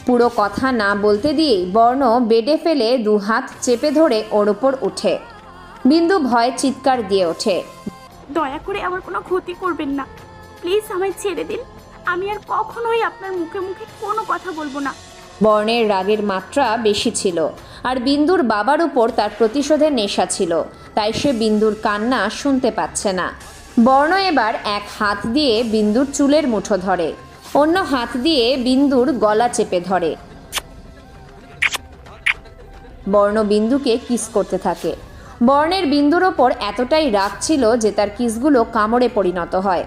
পুরো কথা না বলতে দিয়েই বর্ণ বেডে ফেলে দু হাত চেপে ধরে ওর ওপর উঠে। বিন্দু ভয়ে চিৎকার দিয়ে ওঠে, দয়া করে আমার কোনো ক্ষতি করবেন না, প্লিজ আমায় ছেড়ে দিন। আমি আর কখনোই আপনার মুখে মুখে কোনো কথা বলবো না। বর্ণের রাগের মাত্রা বেশি ছিল, আর বিন্দুর বাবার উপর তার প্রতিশোধের নেশা ছিল, তাই সে বিন্দুর কান্না শুনতে পাচ্ছে না। বর্ণ এবার এক হাত দিয়ে বিন্দুর চুলের মুঠো ধরে, অন্য হাত দিয়ে বিন্দুর গলা চেপে ধরে। বর্ণ বিন্দুকে কিস করতে থাকে। বর্ণের বিন্দুর ওপর এতটাই রাগ ছিল যে তার কিসগুলো কামড়ে পরিণত হয়।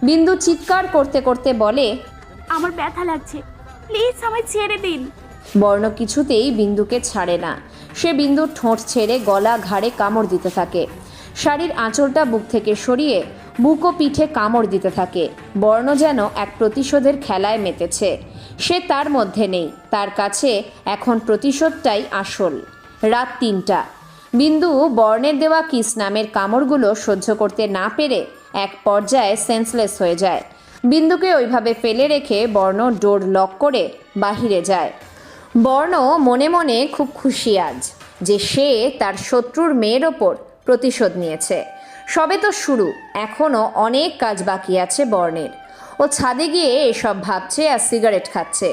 বিন্দু চিৎকার করতে করতে বলে, আমার ব্যথা লাগছে, প্লিজ আমায় ছেড়ে দিন। বর্ণ কিছুতেই বিন্দুকে ছাড়ে না। সে বিন্দুর ঠোঁট ছেড়ে গলা ঘাড়ে কামড় দিতে থাকে। শাড়ির আঁচলটা বুক থেকে সরিয়ে বুক ও পিঠে কামড় দিতে থাকে। বর্ণ যেন এক প্রতিশোধের খেলায় মেতেছে। সে তার মধ্যে নেই, তার কাছে এখন প্রতিশোধটাই আসল। রাত ৩টা। বিন্দু বর্ণের দেওয়া কিস নামের কামড়গুলো সহ্য করতে না পেরে এক পর্যায়ে সেন্সলেস হয়ে যায়। বিন্দুকে ওইভাবে ফেলে রেখে বর্ণ ডোর লক করে বাহিরে যায়। বর্ণ মনে মনে খুব খুশি আজ যে সে তার শত্রুর মেয়ের ওপর প্রতিশোধ নিয়েছে। সবে তো শুরু, এখনও অনেক কাজ বাকি আছে বর্ণের। ও ছাদে গিয়ে এসব ভাবছে আর সিগারেট খাচ্ছে।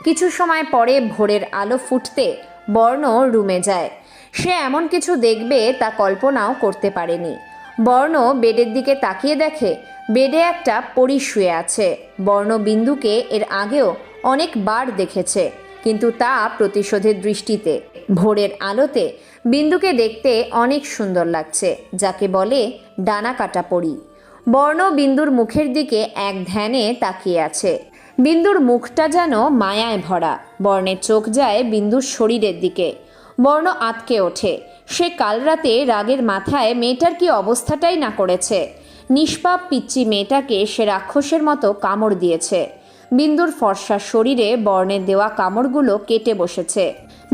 কিছু সময় পরে ভোরের আলো ফুটতে বর্ণ রুমে যায়। সে এমন কিছু দেখবে তা কল্পনাও করতে পারেনি। বর্ণ বেডের দিকে তাকিয়ে দেখে বেডে একটা পরী শুয়ে আছে। বর্ণ বিন্দুকে এর আগেও অনেকবার দেখেছে, কিন্তু তা প্রতিশোধের দৃষ্টিতে। ভোরের আলোতে বিন্দুকে দেখতে অনেক সুন্দর লাগছে, যাকে বলে ডানা কাটা পরী। বর্ণ বিন্দুর মুখের দিকে এক ধ্যানে তাকিয়ে আছে। বিন্দুর মুখটা যেন মায়ায় ভরা। বর্ণের চোখ যায় বিন্দুর শরীরের দিকে। বর্ণ আঁতকে ওঠে। সে কাল রাতে রাগের মাথায় মেয়েটার কি অবস্থাটাই না করেছে। নিষ্পাপ পিচ্চি মেয়েটাকে সে রাক্ষসের মতো কামড় দিয়েছে। বিন্দুর ফর্সা শরীরে বর্ণের দেওয়া কামড়গুলো কেটে বসেছে।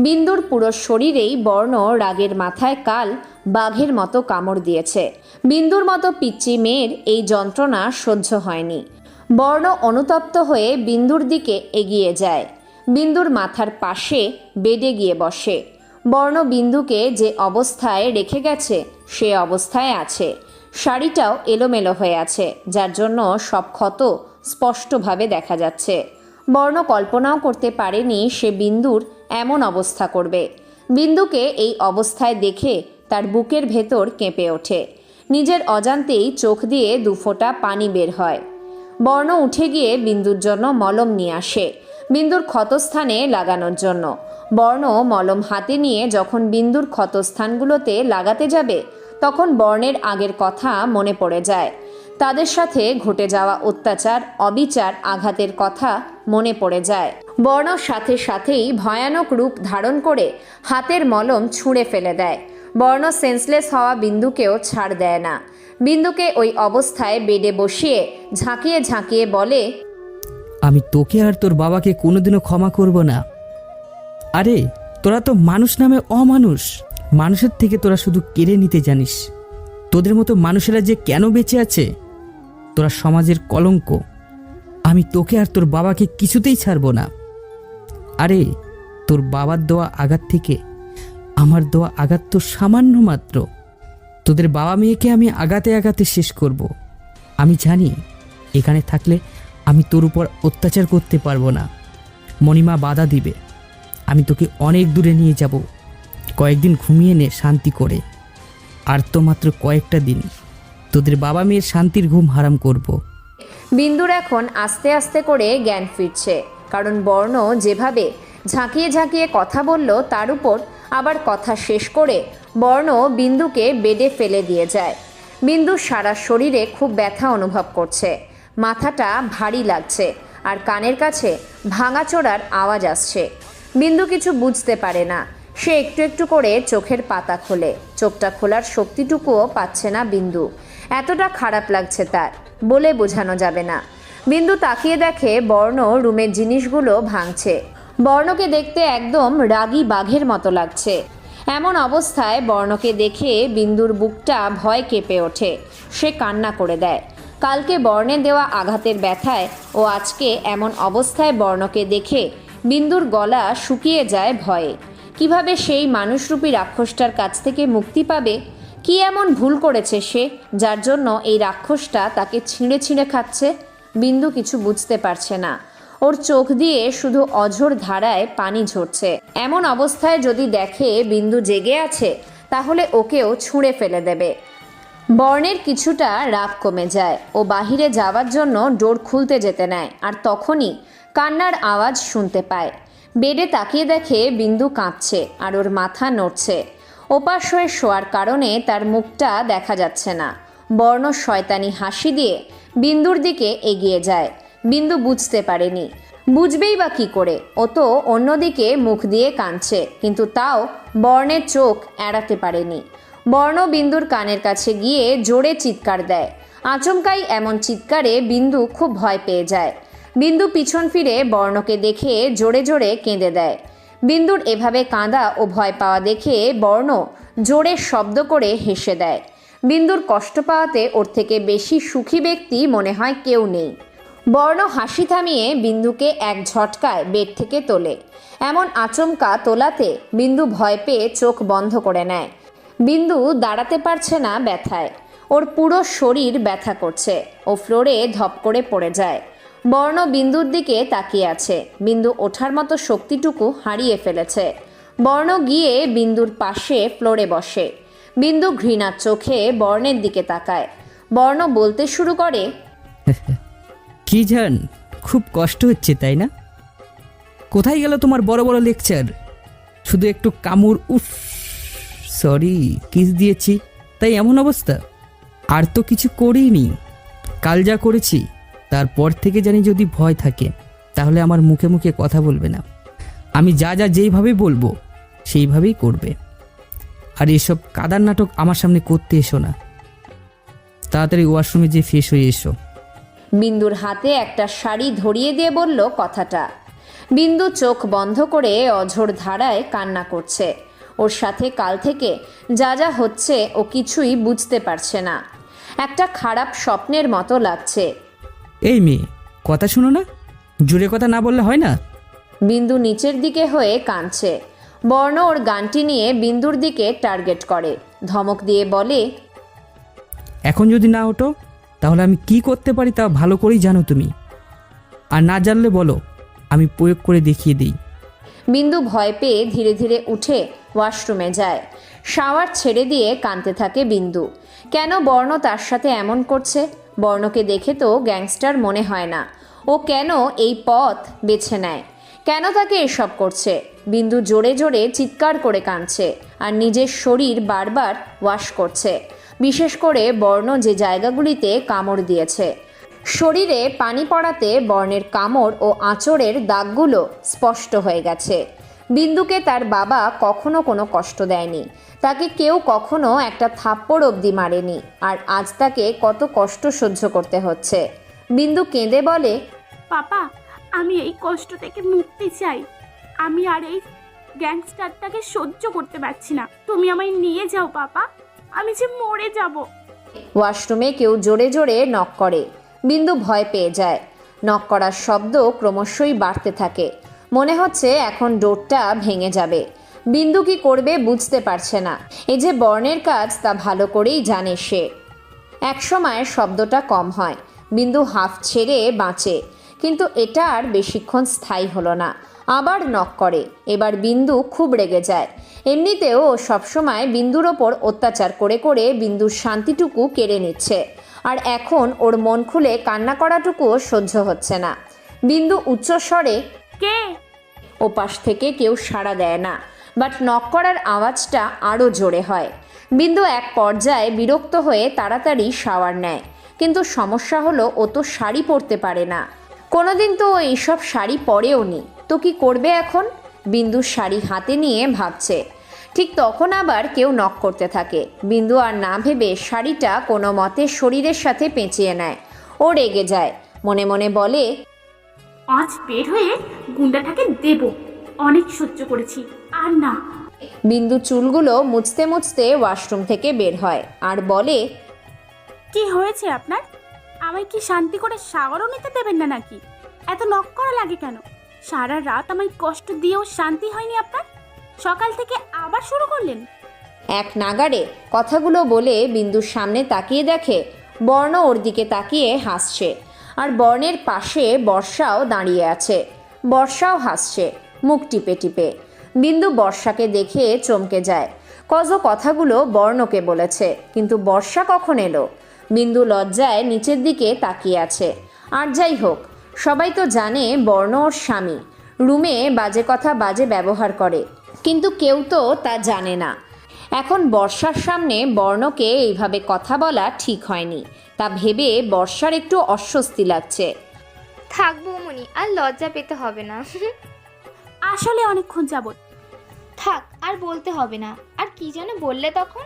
বিন্দুর পুরো শরীরেই বর্ণ রাগের মাথায় কাল বাঘের মতো কামড় দিয়েছে। বিন্দুর মতো পিচ্চি মেয়ের এই যন্ত্রণা সহ্য হয়নি। বর্ণ অনুতপ্ত হয়ে বিন্দুর দিকে এগিয়ে যায়। বিন্দুর মাথার পাশে বেডে গিয়ে বসে। বর্ণ বিন্দুকে যে অবস্থায় রেখে গেছে সে অবস্থায় আছে। শাড়িটাও এলোমেলো হয়ে আছে, যার জন্য সব ক্ষত স্পষ্টভাবে দেখা যাচ্ছে। বর্ণ কল্পনাও করতে পারেনি সে বিন্দুর এমন অবস্থা করবে। বিন্দুকে এই অবস্থায় দেখে তার বুকের ভেতর কেঁপে ওঠে। নিজের অজান্তেই চোখ দিয়ে দুফোঁটা পানি বের হয়। বর্ণ উঠে গিয়ে বিন্দুর জন্য মলম নিয়ে আসে, বিন্দুর ক্ষতস্থানে লাগানোর জন্য। বর্ণ মলম হাতে নিয়ে যখন বিন্দুর ক্ষতস্থানগুলোতে লাগাতে যাবে, তখন বর্ণের আগের কথা মনে পড়ে যায়। তাদের সাথে ঘটে যাওয়া অত্যাচার, অবিচার, আঘাতের কথা মনে পড়ে যায়। বর্ণ সাথে সাথেই ভয়ানক রূপ ধারণ করে হাতের মলম ছুঁড়ে ফেলে দেয়। বর্ণ সেন্সলেস হওয়া বিন্দুকেও ছাড় দেয় না। বিন্দুকে ওই অবস্থায় বেডে বসিয়ে ঝাঁকিয়ে ঝাঁকিয়ে বলে, আমি তোকে আর তোর বাবাকে কোনোদিনও ক্ষমা করব না। আরে তোরা তো মানুষ নামে অমানুষ। মানুষের থেকে তোরা শুধু কেড়ে নিতে জানিস। তোদের মতো মানুষেরা যে কেন বেঁচে আছে? তোরা সমাজের কলঙ্ক। আমি তোকে আর তোর বাবাকে কিছুতেই ছাড়ব না। আরে তোর বাবার দেওয়া আঘাত থেকে আমার দেওয়া আঘাত তো সামান্য মাত্র। তোদের বাবা মেয়েকে আমি আঘাতে আঘাতে শেষ করব। আমি জানি এখানে থাকলে আমি তোর উপর অত্যাচার করতে পারবো না। মণিমা বাধা দিবে। আমি তোকে অনেক দূরে নিয়ে যাব। কয়েকদিন ঘুমিয়ে নে শান্তি করে। আর তো মাত্র কয়েকটা দিন। তোদের বাবা মেয়ের শান্তির ঘুম হারাম করব। বিন্দুর এখন আস্তে আস্তে করে জ্ঞান ফিরছে, কারণ বর্ণ যেভাবে ঝাঁকিয়ে ঝাঁকিয়ে কথা বলল, তার উপর আবার কথা শেষ করে বর্ণ বিন্দুকে বেডে ফেলে দিয়ে যায়। বিন্দু সারা শরীরে খুব ব্যথা অনুভব করছে, মাথাটা ভারী লাগছে, আর কানের কাছে ভাঙাচোরার আওয়াজ আসছে। বিন্দু কিছু বুঝতে পারে না। সে একটু একটু করে চোখের পাতা খোলে। চোখটা খোলার শক্তিটুকুও পাচ্ছে না বিন্দু। এতটা খারাপ লাগছে তার, বলে বোঝানো যাবে না। বিন্দু তাকিয়ে দেখে বর্ণ রুমের জিনিসগুলো ভাঙছে। বর্ণকে দেখতে একদম রাগী বাঘের মতো লাগছে। এমন অবস্থায় বর্ণকে দেখে বিন্দুর বুকটা ভয় কেঁপে ওঠে। সে কান্না করে দেয়। কালকে বর্ণে দেওয়া আঘাতের ব্যথায় ও আজকে এমন অবস্থায় বর্ণকে দেখে বিন্দুর গলা শুকিয়ে যায় ভয়ে। কিভাবে সেই মানুষরূপী রাক্ষসটার কাছ থেকে মুক্তি পাবে? কি এমন ভুল করেছে সে, যার জন্য এই রাক্ষসটা তাকে ছিঁড়ে ছিঁড়ে খাচ্ছে? বিন্দু কিছু বুঝতে পারছে না। ওর চোখ দিয়ে শুধু অঝোর ধারায় পানি ঝরছে। এমন অবস্থায় যদি দেখে বিন্দু জেগে আছে, তাহলে ওকেও ছুঁড়ে ফেলে দেবে। বর্ণের কিছুটা রাগ কমে যায়। ও বাহিরে যাওয়ার জন্য ডোর খুলতে যেতে নেয়, আর তখনই কান্নার আওয়াজ শুনতে পায়। বেডে তাকিয়ে দেখে বিন্দু কাঁপছে আর ওর মাথা নড়ছে। ওপাশ হয়ে শোয়ার কারণে তার মুখটা দেখা যাচ্ছে না। বর্ণ শয়তানি হাসি দিয়ে বিন্দুর দিকে এগিয়ে যায়। বিন্দু বুঝতে পারেনি, বুঝবেই বা কি করে? ও তো অন্যদিকে মুখ দিয়ে কাঁদছে, কিন্তু তাও বর্ণের চোখ এড়াতে পারেনি। বর্ণ বিন্দুর কানের কাছে গিয়ে জোরে চিৎকার দেয়। আচমকাই এমন চিৎকারে বিন্দু খুব ভয় পেয়ে যায়। বিন্দু পিছন ফিরে বর্ণকে দেখে জোরে জোরে কেঁদে দেয়। বিন্দুর এভাবে কাঁদা ও ভয় পাওয়া দেখে বর্ণ জোরে শব্দ করে হেসে দেয়। বিন্দুর কষ্ট পাওয়াতে ওর থেকে বেশি সুখী ব্যক্তি মনে হয় কেউ নেই। বর্ণ হাসি থামিয়ে বিন্দুকে এক ঝটকায় বেড থেকে তোলে। এমন আচমকা তোলাতে বিন্দু ভয় পেয়ে চোখ বন্ধ করে নেয়। বিন্দু দাঁড়াতে পারছে না ব্যথায়। ওর পুরো শরীর ব্যথা করছে। ও ফ্লোরে ধপ করে পড়ে যায়। বর্ণ বিন্দুর দিকে তাকিয়ে আছে। বিন্দু ওঠার মতো শক্তিটুকু হারিয়ে ফেলেছে। বর্ণ গিয়ে বিন্দুর পাশে ফ্লোরে বসে। বিন্দু ঘৃণার চোখে বর্ণের দিকে তাকায়। বর্ণ বলতে শুরু করে, কি জান, খুব কষ্ট হচ্ছে তাই না? কোথায় গেল তোমার বড় বড় লেকচার? শুধু একটু কামড়, উফ সরি, কিস দিয়েছি তাই এমন অবস্থা। আর তো কিছু করিনি। কাল যা করেছি তারপর থেকে জানি যদি ভয় থাকে তাহলে আমার মুখে মুখে কথা বলবে না। আমি যা যা যেইভাবে বলবো সেইভাবেই করবে। আর এসব কাদার নাটক আমার সামনে করতে এসো না। তাড়াতাড়ি ওয়াশরুমে যেয়ে ফ্রেশ হয়ে এসো। বিন্দুর হাতে একটা শাড়ি ধরিয়ে দিয়ে বলল কথাটা। বিন্দু চোখ বন্ধ করে অঝোর ধারায় কান্না করছে। ওর সাথে কাল থেকে যা যা হচ্ছে ও কিছুই বুঝতে পারছে না। একটা খারাপ স্বপ্নের মতো লাগছে। এই মেয়ে, কথা শুনো না? জোরে কথা না বললে হয় না? বিন্দু নিচের দিকে হয়ে কাঁদছে। বর্ণ ওর গানটি নিয়ে বিন্দুর দিকে টার্গেট করে, ধমক দিয়ে বলে, এখন যদি না ওঠো তাহলে আমি কি করতে পারি তা ভালো করেই জানো তুমি, আর না জানলে বলো, আমি প্রয়োগ করে দেখিয়ে দিই। বিন্দু ভয় পেয়ে ধীরে ধীরে উঠে ওয়াশরুমে যায়। শাওয়ার ছেড়ে দিয়ে কাঁদতে থাকে বিন্দু। কেন বর্ণ তার সাথে এমন করছে? বর্ণকে দেখে তো গ্যাংস্টার মনে হয় না। ও কেন এই পথ বেছে নেয়? কেন তাকে এসব করছে? বিন্দু জোরে জোরে চিৎকার করে কাঁদছে আর নিজের শরীর বারবার ওয়াশ করছে, বিশেষ করে বর্ণ যে জায়গাগুলিতে কামড় দিয়েছে। শরীরে পানি পড়াতে বর্ণের কামড় ও আঁচড়ের দাগগুলো স্পষ্ট হয়ে গেছে। বিন্দুকে তার বাবা কখনো কোনো কষ্ট দেয়নি, তাকে কেউ কখনো একটা থাপ্পড় অবধি মারেনি, আর আজ তাকে কত কষ্ট সহ্য করতে হচ্ছে। বিন্দু কেঁদে বলে, পাপা, আমি এই কষ্ট থেকে মুক্তি চাই। আমি আর এই গ্যাংস্টারটাকে সহ্য করতে পারছি না। তুমি আমায় নিয়ে যাও পাপা, আমি যে মরে যাব। ওয়াশরুমে কেউ জোরে জোরে নক করে। বিন্দু ভয় পেয়ে যায়। নক করার শব্দ ক্রমশই বাড়তে থাকে। মনে হচ্ছে এখন ডোরটা ভেঙে যাবে। বিন্দু কি করবে বুঝতে পারছে না। এই যে বর্ণের কাজ তা ভালো করেই জানে সে। একসময় শব্দটা কম হয়, বিন্দু হাফ ছেড়ে বাঁচে, কিন্তু এটা আর বেশিক্ষণ স্থায়ী হলো না। আবার নক করে। এবার বিন্দু খুব রেগে যায়। এমনিতেও ও সবসময় বিন্দুর ওপর অত্যাচার করে করে বিন্দুর শান্তিটুকু কেড়ে নিচ্ছে, আর এখন ওর মন খুলে কান্না করাটুকুও সহ্য হচ্ছে না। বিন্দু উচ্চস্বরে, কে? ওপাশ থেকে কেউ সাড়া দেয় না, বাট নক করার আওয়াজটা আরও জোরে হয়। বিন্দু এক পর্যায়ে বিরক্ত হয়ে তাড়াতাড়ি শাওয়ার নেয়, কিন্তু সমস্যা হলো ও তো শাড়ি পরতে পারে না। কোনোদিন তো ও এইসব শাড়ি পরেও নি, তো কি করবে এখন? বিন্দুর শাড়ি হাতে নিয়ে ভাবছে। ঠিক তখন আবার কেউ নক করতে থাকে। বিন্দু আর না ভেবে শাড়িটা কোনো মতে শরীরের সাথে পেঁচিয়ে নেয়। ও রেগে যায়, মনে মনে বলে, আজ বের হয়ে গুন্ডাটাকে দেব। অনেক সহ্য করেছি, আর না। বিন্দু চুলগুলো মুছতে মুছতে ওয়াশরুম থেকে বের হয় আর বলে, কি হয়েছে আপনার? আমায় কি শান্তি করে শাওয়ারও নিতে দেবেন না নাকি? এত নক করা লাগে কেন? সারা রাত আমায় কষ্ট দিয়েও শান্তি হয়নি আপনার? সকাল থেকে আবার শুরু করলেন? এক নাগাড়ে কথাগুলো বলে বিন্দুর সামনে তাকিয়ে দেখে বর্ণ ওর দিকে তাকিয়ে হাসছে, আর বর্ণের পাশে বর্ষাও দাঁড়িয়ে আছে। বর্ষাও হাসছে, মুখ টিপে টিপে। বিন্দু বর্ষাকে দেখে চমকে যায়। কথাগুলো বর্ণকে বলেছে, কিন্তু বর্ষা কখন এলো? বিন্দু লজ্জায় নিচের দিকে তাকিয়ে আছে। আর যাই হোক, সবাই তো জানে বর্ণ ওর স্বামী, রুমে বাজে কথা বাজে ব্যবহার করে, কিন্তু কেউ তো তা জানে না। এখন বর্ষার সামনে বর্ণকে এইভাবে কথা বলা ঠিক হয়নি, তা ভেবে বর্ষার একটু অস্বস্তি লাগছে। থাক বৌমনি, আর লজ্জা পেতে হবে না। আসলে অনেকক্ষণ যাবত। থাক, আর বলতে হবে না। আর কি যেন বললে তখন?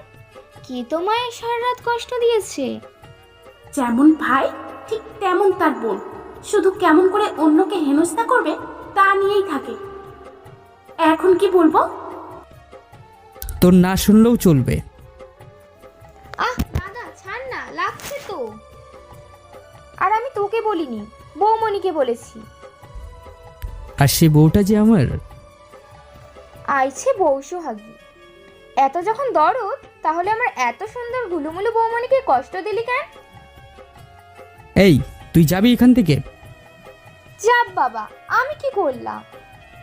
কি তোমায় সারা রাত কষ্ট দিয়েছে? যেমন ভাই ঠিক তেমন তার বোন, শুধু কেমন করে অন্যকে হেনস্থা করবে তা নিয়েই থাকে। এখন কি বলবো? তোর না শুনলেও চলবে। আহ দাদা, ছাড় না, লাগছে তো। আর আমি তোকে বলিনি, বৌমনিকে বলেছি। আর সে বউটা যে আমার। আইছে বউ সোহাগী। এত যখন দরদ, তাহলে আমার এত সুন্দর গুলুমুলু বৌমনিকে কষ্ট দিলি কেন? এই, তুই যাবি এখান থেকে? যাব বাবা, আমি কি করলাম?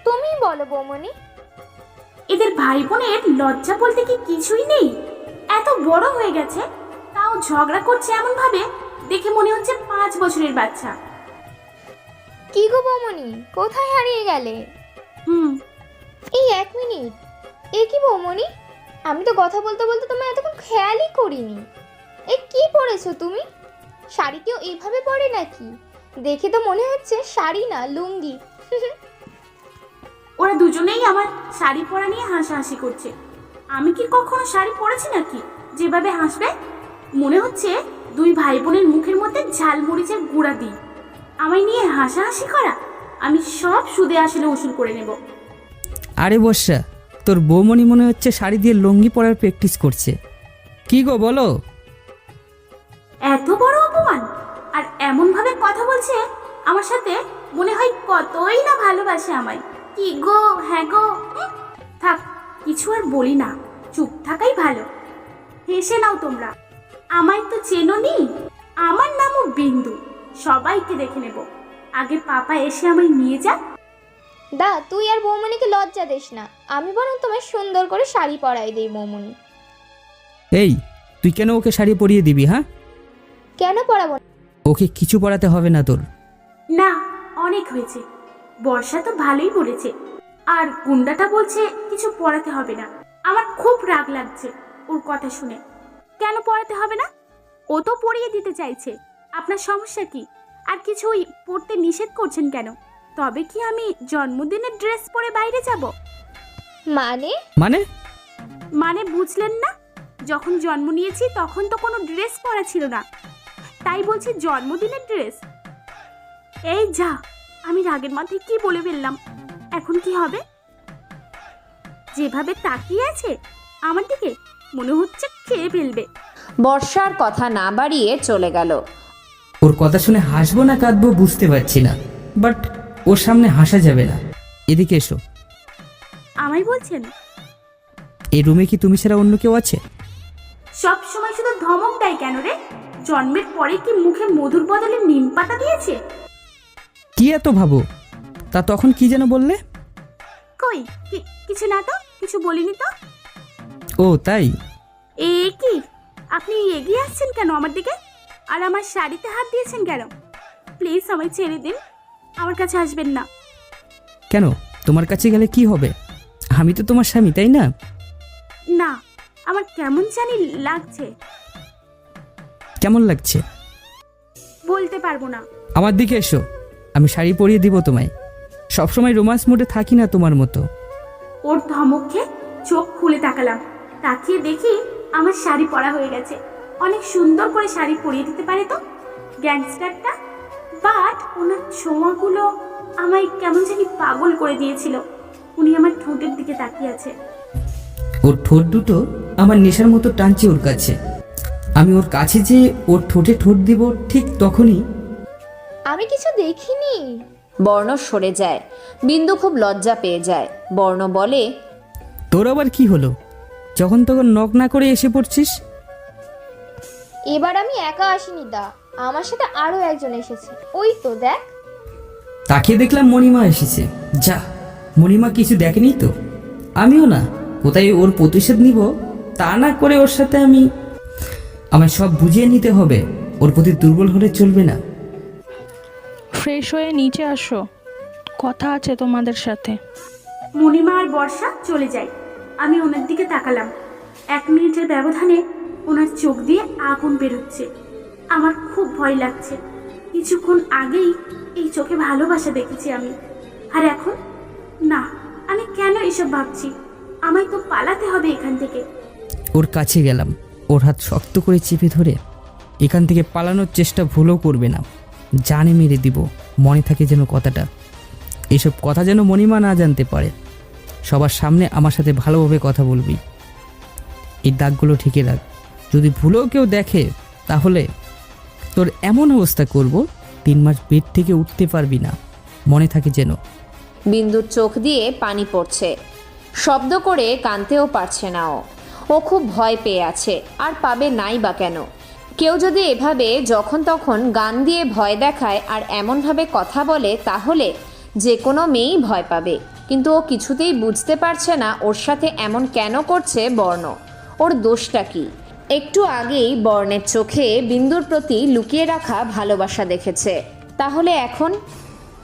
তুমিই বলো বৌমনি। এদের ভাই বোনের লজ্জা বলতে কি কিছুই নেই? এত বড় হয়ে গেছে, তাও ঝগড়া করছে এমন ভাবে, দেখে মনে হচ্ছে 5 বছরের বাচ্চা। কি গো বৌমনি, কোথায় হারিয়ে গেলে? এই 1 মিনিট। এ কি বৌমনি, আমি তো কথা বলতে বলতে তোমায় এতক্ষণ খেয়ালই করিনি। এ কি পরেছো তুমি? শাড়ি কেউ এইভাবে পরে নাকি? দেখে তো মনে হচ্ছে শাড়ি না, লুঙ্গি। ওরা দুজনেই আমার শাড়ি পরা নিয়ে হাসাহাসি করছে। আমি কি কখনো শাড়ি পরেছি নাকি যেভাবে হাসবে? মনে হচ্ছে 2 ভাই বোনের মুখের মধ্যে ঝালমরিচের গুঁড়া দিই। আমায় নিয়ে হাসাহাসি করা, আমি সব সুদে আসলে উসুল করে নেব। আরে বর্ষা, তোর বৌমনি মনে হচ্ছে শাড়ি দিয়ে লুঙ্গি পরার প্র্যাকটিস করছে। কি গো বলো? এত বড় অপমান, আর এমন ভাবে কথা বলছে আমার সাথে, মনে হয় কতই না ভালোবাসে আমায়। কি গো, হ্যাঁ গো। থাক, কিছু আর বলি না, চুপ থাকাই ভালো। হেসে নাও তোমরা, আমায় তো চেনোনি, আমার নামও বিন্দু। সবাইকে দেখে নেব, আগে পাপা এসে আমায় নিয়ে যাক। দা তুই আর বৌমনিকে লজ্জা দিস না, আমি বরং তোমায় সুন্দর করে শাড়ি পরাই দিই বৌমনি। এই, তুই কেন ওকে শাড়ি পরিয়ে দিবি? হ্যাঁ, কেন পরাবো না? ওকে কিছু পরাতে হবে না তোর। না, অনেক হয়েছে। বর্ষা তো ভালোই বলেছে, আর গুন্ডাটা বলছে কিছু পড়াতে হবে না। আমার খুব রাগ লাগছে ওর কথা শুনে। কেন পড়াতে হবে না? ও তো পড়িয়ে দিতে চাইছে, আপনার সমস্যা কি? আর কিছুই পড়তে নিষেধ করছেন কেন? তবে কি আমি জন্মদিনের ড্রেস পরে বাইরে যাব? মানে মানে মানে বুঝলেন না? যখন জন্ম নিয়েছি তখন তো কোনো ড্রেস পরা ছিল না, তাই বলছি জন্মদিনের ড্রেস। এই যা, আমি রাগের মাথায় কি বলে ফেললাম। এখন কি হবে? যেভাবে তাকিয়ে আছে আমার দিকে, মনে হচ্ছে খেয়ে ফেলবে। বর্ষার কথা না বাড়িয়ে চলে গেল। ওর কথা শুনে হাসবো না কাঁদবো বুঝতে পারছি না, বাট ওর সামনে হাসা যাবে না। এদিকে এসো। আমায় বলছেন? এই রুমে কি তুমি ছাড়া অন্য কেউ আছে? সব সময় শুধু ধমক দেয় কেন রে? জন্মের পরে কি মুখে মধুর বদলে নিম পাতা দিয়েছে? কি এত ভাবো? তা তখন কি যেন বললে? কই কিছু না তো, কিছু বলিনি তো। ও তাই? এ কি, আপনি এগিয়ে আসছেন কেন আমার দিকে? আর আমার শাড়িতে হাত দিয়েছেন কেন? প্লিজ আমায় ছেড়ে দিন, আমার কাছে আসবেন না। কেন, তোমার কাছে গেলে কি হবে? আমি তো তোমার স্বামী, তাই না? না, আমার কেমন জানি লাগছে। কেমন লাগছে বলতে পারবো না। আমার দিকে এসো, আমি শাড়ি পরিয়ে দিব তোমায়। সবসময় রোমান্স মুডে থাকি না তোমার মতো। ওর ধমক খেয়ে চোখ খুলে তাকালাম, তাকিয়ে দেখি আমার শাড়ি পরা হয়ে গেছে। অনেক সুন্দর করে শাড়ি পরিয়ে দিতে পারে তো গ্যাংস্টারটা, বাট ওনার ছোঁয়াগুলো আমায় কেমন জানি পাগল করে দিয়েছিল। উনি আমার ঠোঁটের দিকে তাকিয়ে আছে। ওর ঠোঁট দুটো আমার নেশার মতো টানছে ওর কাছে। আমি ওর কাছে যে ওর ঠোঁটে ঠোঁট দিব ঠিক তখনই আমি কিছু দেখিনি। বর্ণ সরে যায়। বিন্দু খুব লজ্জা পেয়ে যায়। বর্ণ বলে, তোর আবার কি হলো? যখন তখন নক না করে এসে পড়ছিস। এবার আমি একা আসিনি দা, আমার সাথে আরো একজন এসেছে। ওই তো দেখ। তাকে দেখলাম মণিমা এসেছে। যা, মণিমা কিছু দেখেনি তো? আমিও না, কোথায় ওর প্রতিশোধ নিব তা না করে ওর সাথে আমায় সব বুঝিয়ে নিতে হবে। ওর প্রতি দুর্বল হলে চলবে না। ফ্রেশ হয়ে নিচে আসো, কথা আছে তোমাদের সাথে। মণিমা আর বর্ষা চলে যায়। আমি ওনার দিকে তাকালাম। 1 মিনিটের ব্যবধানে ওনার চোখ দিয়ে আগুন বেরোচ্ছে। আমার খুব ভয় লাগছে। কিছুক্ষণ আগেই এই চোখে ভালোবাসা দেখেছি আমি, আর এখন না। আমি কেন এসব ভাবছি? আমায় তো পালাতে হবে এখান থেকে। ওর কাছে গেলাম, ওর হাত শক্ত করে চেপে ধরে এখান থেকে পালানোর চেষ্টা ভুলও করবে না, জানে মেরে দিব। মনে থাকে যেন কথাটা। এসব কথা যেন মণিমা না জানতে পারে। সবার সামনে আমার সাথে ভালোভাবে কথা বলবি। এই দাগগুলো ঠিকই রাখ। যদি ভুলেও কেউ দেখে তাহলে তোর এমন অবস্থা করব 3 মাস বেড থেকে উঠতে পারবি না, মনে থাকে যেন। বিন্দুর চোখ দিয়ে পানি পড়ছে। শব্দ করে কাঁদতেও পারছে না ও খুব ভয় পেয়ে আছে, আর পাবে নাই বা কেন। কেউ যদি এভাবে যখন তখন গান দিয়ে ভয় দেখায় আর এমনভাবে কথা বলে, তাহলে যে কোনো মেয়েই ভয় পাবে। কিন্তু ও কিছুতেই বুঝতে পারছে না ওর সাথে এমন কেন করছে বর্ণ। ওর দোষটা কি? একটু আগেই বর্ণের চোখে বিন্দুর প্রতি লুকিয়ে রাখা ভালোবাসা দেখেছে, তাহলে এখন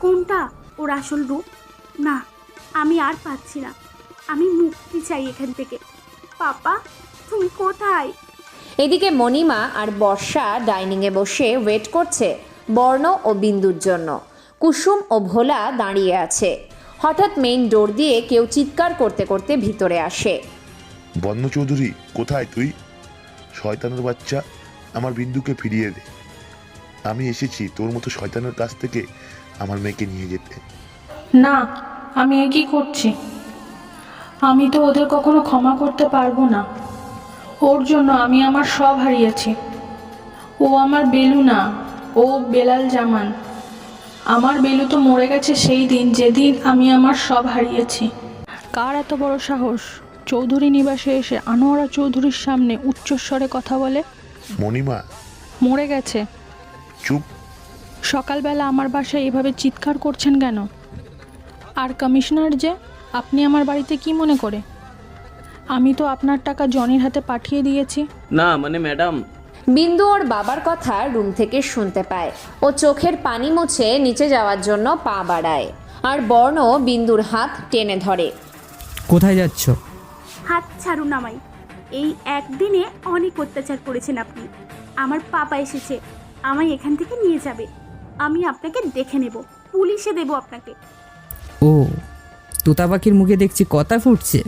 কোনটা ওর আসল রূপ? না, আমি আর পাচ্ছি না। আমি মুক্তি চাই এখান থেকে। পাপা, তুমি কোথায়? এদিকে মণিমা আর বর্ষা ডাইনিংয়ে বসে ওয়েট করছে বর্ণ ও বিন্দুর জন্য। কুসুম ও ভোলা দাঁড়িয়ে আছে। হঠাৎ মেইন ডোর দিয়ে কেউ চিৎকার করতে করতে ভিতরে আসে। বর্ণ চৌধুরী, কোথায় তুই? শয়তানের বাচ্চা, আমার বিন্দুকে ফিরিয়ে দে। আমি এসেছি তোর মতো শয়তানের কাছ থেকে আমার মেয়েকে নিয়ে যেতে। না, আমি এ কি করছি? আমি তো ওদের কখনো ক্ষমা করতে পারবো না। ওর জন্য আমি আমার সব হারিয়েছি। ও আমার বেলু না, ও বেলাল জামান। আমার বেলু তো মরে গেছে সেই দিন যেদিন আমি আমার সব হারিয়েছি। কার এত বড় সাহস চৌধুরী নিবাসে এসে আনোয়ারা চৌধুরীর সামনে উচ্চস্বরে কথা বলে? মণিমা, মরে গেছে। চুপ। সকালবেলা আমার বাসায় এভাবে চিৎকার করছেন কেন? আর কমিশনার যে, আপনি আমার বাড়িতে কি মনে করে? আমি তো আপনার টাকা জনির হাতে পাঠিয়ে দিয়েছি। না মানে ম্যাডাম। বিন্দু ওর বাবার কথা রুম থেকে শুনতে পায়। ও চোখের পানি মুছে নিচে যাওয়ার জন্য পা বাড়ায়, আর বর্ণ বিন্দুর হাত টেনে ধরে। কোথায় যাচ্ছ? হাত ছাড়ুন আমায়। এই একদিনে অনেক অত্যাচার করেছেন আপনি। আমার পাপা এসেছে, আমায় এখান থেকে নিয়ে যাবে। আমি আপনাকে দেখে নেব, পুলিশে দেব আপনাকে। ও, তোতা পাখির মুখে দেখছি কথা ফুটছে।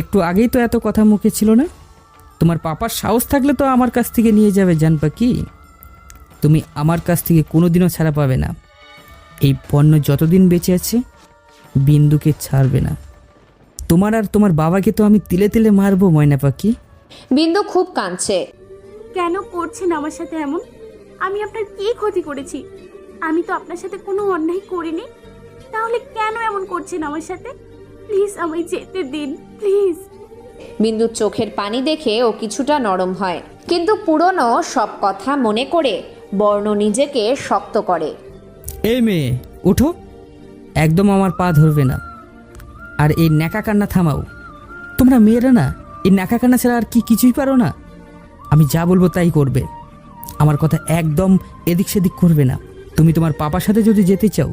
একটু আগেই তো এত কথা মুখে ছিল না। তোমার পাপার সাহস থাকলে তো আমার কাছ থেকে নিয়ে যাবে জান পাখি। তুমি আমার কাছ থেকে কোনোদিনও ছাড়া পাবে না। এই পণ্য যতদিন বেঁচে আছে বিন্দুকে ছাড়বে না। তোমার আর তোমার বাবাকে তো আমি তিলে তিলে মারবো ময়না পাখি। বিন্দু খুব কাঁদছে। কেন করছেন আমার সাথে এমন? আমি আপনার কি ক্ষতি করেছি? আমি তো আপনার সাথে কোনো অন্যায় করিনি, তাহলে কেন এমন করছেন আমার সাথে? প্লিজ আমায় যেতে দিন, প্লিজ। বিন্দুর চোখের পানি দেখে ও কিছুটা নরম হয়, কিন্তু পুরনো সব কথা মনে করে বর্ণ নিজেকে শক্ত করে। এই মেয়ে উঠো, একদম আমার পা ধরবে না। আর এই ন্যাকা কান্না থামাও। তোমরা মেয়েরা না এই ন্যাকা কান্না ছাড়া আর কিছুই পারো না। আমি যা বলবো তাই করবে, আমার কথা একদম এদিক সেদিক করবে না। তুমি তোমার পাপার সাথে যদি যেতে চাও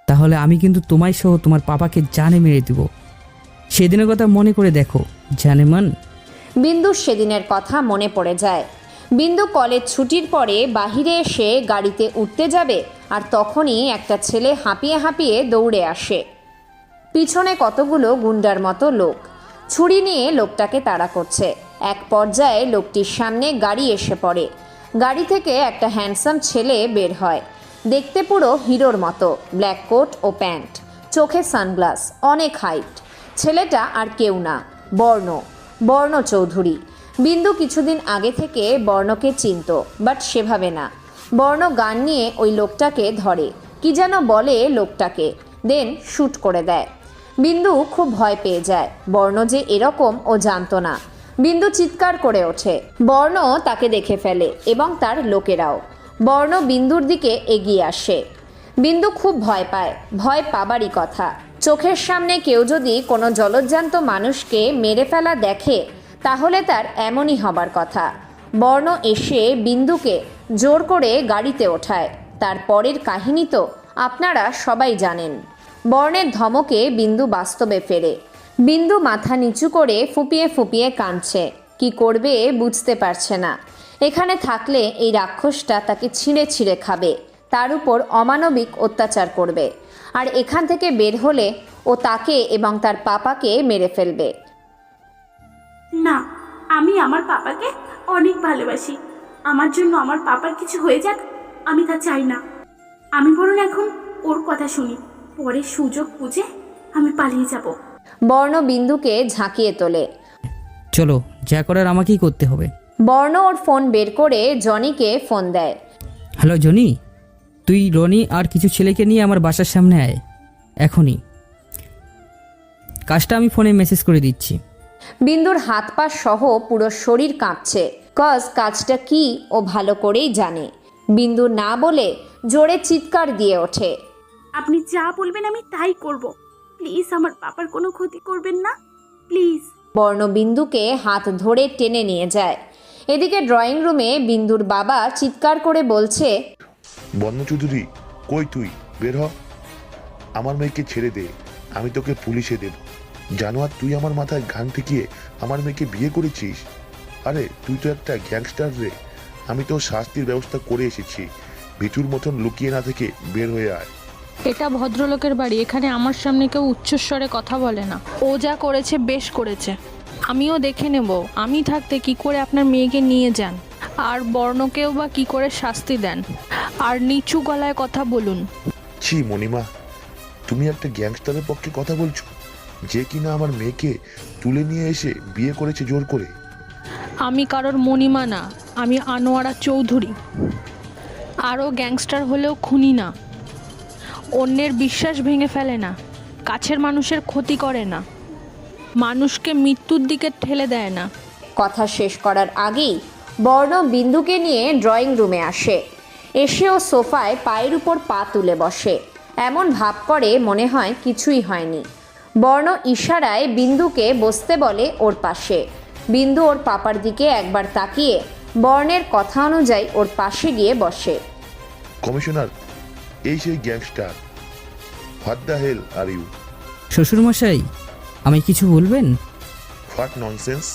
তাহলে আমি কিন্তু তোমায় সহ তোমার পাপাকে জানে মেরে দেব। সেদিনের কথা মনে করে দেখো জানেমান। বিন্দুর সেদিনের কথা মনে পড়ে যায়। বিন্দু কলেজ ছুটির পরে বাহিরে এসে গাড়িতে উঠতে যাবে, আর তখনই একটা ছেলে হাঁপিয়ে হাঁপিয়ে দৌড়ে আসে। পিছনে কতগুলো গুন্ডার মতো লোক ছুরি নিয়ে লোকটাকে তাড়া করছে। এক পর্যায়ে লোকটির সামনে গাড়ি এসে পড়ে। গাড়ি থেকে একটা হ্যান্ডসাম ছেলে বের হয়, দেখতে পুরো হিরোর মতো, ব্ল্যাক কোট ও প্যান্ট, চোখে সানগ্লাস, অনেক হাইট। ছেলেটা আর কেউ না, বর্ণ চৌধুরী। বিন্দু কিছুদিন আগে থেকে বর্ণকে চিনত, বাট সেভাবে না। বর্ণ গান নিয়ে ওই লোকটাকে ধরে, কি যেন বলে লোকটাকে, দেন শ্যুট করে দেয়। বিন্দু খুব ভয় পেয়ে যায়। বর্ণ যে এরকম ও জানতো না। বিন্দু চিৎকার করে ওঠে। বর্ণ তাকে দেখে ফেলে এবং তার লোকেরাও। বর্ণ বিন্দুর দিকে এগিয়ে আসে। বিন্দু খুব ভয় পায়, ভয় পাবারই কথা। চোখের সামনে কেউ যদি কোনো জলজ্জান্ত মানুষকে মেরে ফেলা দেখে তাহলে তার এমনই হবার কথা। বর্ণ এসে বিন্দুকে জোর করে গাড়িতে ওঠায়। তার পরের কাহিনী তো আপনারা সবাই জানেন। বর্ণের ধমকে বিন্দু বাস্তবে ফেরে। বিন্দু মাথা নিচু করে ফুপিয়ে ফুপিয়ে কাঁদছে। কি করবে বুঝতে পারছে না। এখানে থাকলে এই রাক্ষসটা তাকে ছিঁড়ে ছিঁড়ে খাবে, তার উপর অমানবিক অত্যাচার করবে। আর এখান থেকে বের হলে ও তাকে এবং তার পাপাকে মেরে ফেলবে। না, আমি আমার পাপাকে অনেক ভালোবাসি। আমার জন্য আমার পাপার কিছু হয়ে যাক আমি তা চাই না। আমি বরং এখন ওর কথা শুনি, পরে সুযোগ বুঝে আমি পালিয়ে যাব। বর্ণ বিন্দুকে ঝাঁকিয়ে তোলে। চলো, যা করার আমাকেই করতে হবে। বর্ণ ওর ফোন বের করে জনিকে ফোন দেয়। হ্যালো জনি, তুই রনি আর কিছু ছেলেকে নিয়ে আমার বাসার সামনে আয় এখনই। কাজটা আমি ফোনে মেসেজ করে দিচ্ছি। বিন্দুর হাত পা সহ পুরো শরীর কাঁপছে, কাজটা কি ও ভালো করেই জানে। বিন্দু না বলে জোরে চিৎকার দিয়ে ওঠে। আপনি যা বলবেন আমি তাই করব। প্লিজ আমার পাপার কোনো ক্ষতি করবেন না, প্লিজ। বর্ণ বিন্দুকে হাত ধরে টেনে নিয়ে যায়। এদিকে ড্রয়িং রুমে বিন্দুর বাবা চিৎকার করে বলছে, বর্ণ চৌধুরী, কই তুই? বের হ, আমার মেয়েকে ছেড়ে দে, আমি তোকে পুলিশে দেব। জানোয়ার, তুই আমার মাথায় ঘান ঠেকিয়ে আমার মেয়েকে বিয়ে করেছিস। আরে তুই তো একটা গ্যাংস্টার রে। আমি তো শাস্তির ব্যবস্থা করে এসেছি। ভিতুর মতন লুকিয়ে না থেকে বের হয়ে আয়। এটা ভদ্রলোকের বাড়ি, এখানে আমার সামনে কেউ উচ্চস্বরে কথা বলে না। ও যা করেছে বেশ করেছে, আমিও দেখে নেব। আমি থাকতে কি করে আপনার মেয়েকে নিয়ে যান, আর বর্ণকেও বা কি করে শাস্তি দেন। আর নিচু গলায় কথা বলুন। ছি মণিমা, তুমি একটা গ্যাংস্টারের পক্ষে কথা বলছো, যে কিনা আমার মেয়েকে তুলে নিয়ে এসে বিয়ে করেছে জোর করে। আমি কারোর মণিমা না, আমি আনোয়ারা চৌধুরী। আরও গ্যাংস্টার হলেও খুনি না, অন্যের বিশ্বাস ভেঙে ফেলে না, কাছের মানুষের ক্ষতি করে না, মানুষকে মৃত্যুর দিকে ঠেলে দেয় না। কথা শেষ করার আগেই বর্ণ বিন্দুকে নিয়ে ড্রয়িং রুমে আসে। এসেও সোফায় পায়ের উপর পা তুলে বসে, এমন ভাব করে মনে হয় কিছুই হয়নি। বর্ণ ইশারায় বিন্দুকে বসতে বলে ওর পাশে। বিন্দু ওর পাপার দিকে একবার তাকিয়ে বর্ণের কথা অনুযায়ী ওর পাশে গিয়ে বসে। কমিশনার, এই সেই gangster. What the hell are you? শ্বশুরমশাই, আমায় কিছু বলবেন? What nonsense?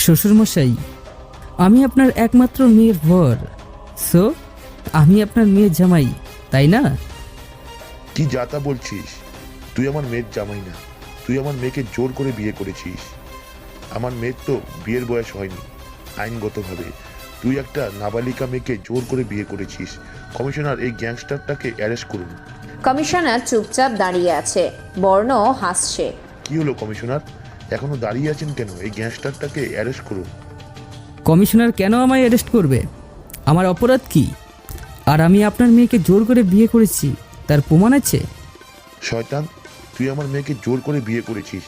শ্বশুরমশাই, আমি আপনার একমাত্র মেয়ের বর, সো আমি আপনার মেয়ের জামাই, তাই না? কি যাতা বলছিস? তুই আমার মেয়ের জামাই না, তুই আমার মেয়েকে জোর করে বিয়ে করেছিস। আমার মেয়ের তো বিয়ের বয়স হয়নি আইনগতভাবে। তুই একটা নাবালিকা মেয়েকে জোর করে বিয়ে করেছিস। কমিশনার, এই গ্যাংস্টারটাকে অ্যারেস্ট করুন। কমিশনার চুপচাপ দাঁড়িয়ে আছে। বর্ণ হাসছে। কি হলো কমিশনার, এখনো দাঁড়িয়ে আছেন কেন? এই গ্যাংস্টারটাকে অ্যারেস্ট করুন। কমিশনার কেন আমায় অ্যারেস্ট করবে? আমার অপরাধ কি? আর আমি আপনার মেয়েকে জোর করে বিয়ে করেছি, তার প্রমাণ আছে। শয়তান, তুই আমার মেয়েকে জোর করে বিয়ে করেছিস,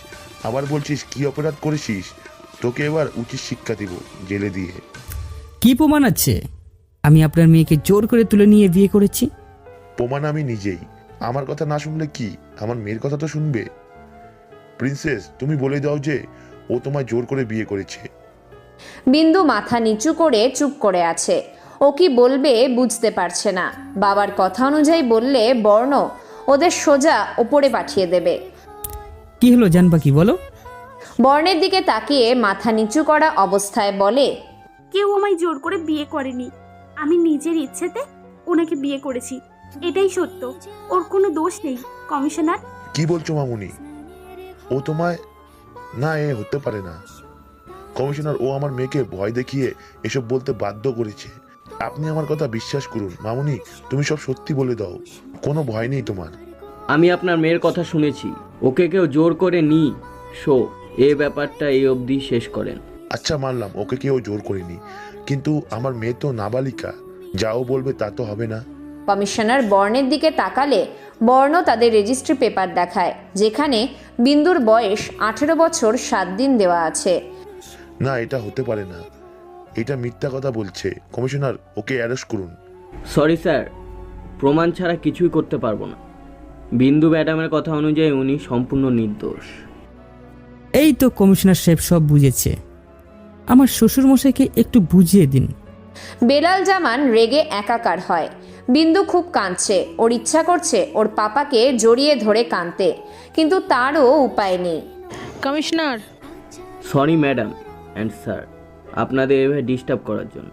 আবার বলছিস কি অপরাধ করেছিস? তোকে এবার উচিত শিক্ষা দিব জেলে দিয়ে। কি প্রমাণ আছে আমি আপনার মেয়েকে জোর করে তুলে নিয়ে বিয়ে করেছি? প্রমাণ আমি নিজেই। আমার কথা না শুনলে কি আমার মেয়ের কথা তো শুনবে? প্রিন্সেস, তুমি বলে দাও যে ও তোমায় জোর করে বিয়ে করেছে। বিন্দু মাথা নিচু করে চুপ করে আছে। ও কি বলবে বুঝতে পারছে না। বাবার কথা অনুযায়ী বললে বর্ণ ওদের সোজা ওপরে পাঠিয়ে দেবে। কি হলো জানবা কি বলো? বর্ণের দিকে তাকিয়ে মাথা নিচু করা অবস্থায় বলে, কেউ আমায় জোর করে বিয়ে করেনি, আমি নিজের ইচ্ছেতে ওনাকে বিয়ে করেছি, এটাই সত্য। ওর কোনো দোষ নেই কমিশনার। কি বলছো মামুনি? ও তোমায় না, এ হতে পারে না কমিশনার। ও আমার মেয়েকে ভয় দেখিয়ে এসব বলতে বাধ্য করেছে। আপনি আমার কথা বিশ্বাস করুন মামুনি, তুমি সব সত্যি বলে দাও, কোনো ভয় নেই তোমার। আমি আপনার মেয়ের কথা শুনেছি, ওকে কেউ জোর করে নি এই ব্যাপারটা এই অবধি শেষ করেন। আচ্ছা মানলাম ওকে কেউ জোর করেনি, কিন্তু আমার মেয়ে তো নাবালিকা, যাও বলবে তা তো হবে না। কমিশনার বর্ণের দিকে তাকালে বর্ণ তাদের রেজিস্ট্রি পেপার দেখায়, যেখানে বিন্দুর বয়স 18 বছর 7 দিন দেওয়া আছে। না, এটা হতে পারে না, এটা মিথ্যা কথা বলছে। কমিশনার, ওকে অ্যারেস্ট করুন। সরি স্যার, প্রমাণ ছাড়া কিছুই করতে পারবো না। বিন্দু ম্যাডামের কথা অনুযায়ী উনি সম্পূর্ণ নির্দোষ। এই তো কমিশনার সাহেব সব বুঝেছে, আমার শ্বশুরমশাইকে একটু বুঝিয়ে দিন। বেলাল জামান রেগে একাকার হয়। বিন্দু খুব কাঁদছে, ওর ইচ্ছা করছে ওর পাপাকে জড়িয়ে ধরে কাঁদতে, কিন্তু তারও উপায় নেই। Commissioner, sorry madam and sir, আপনাদের এভাবে ডিস্টার্ব করার জন্য।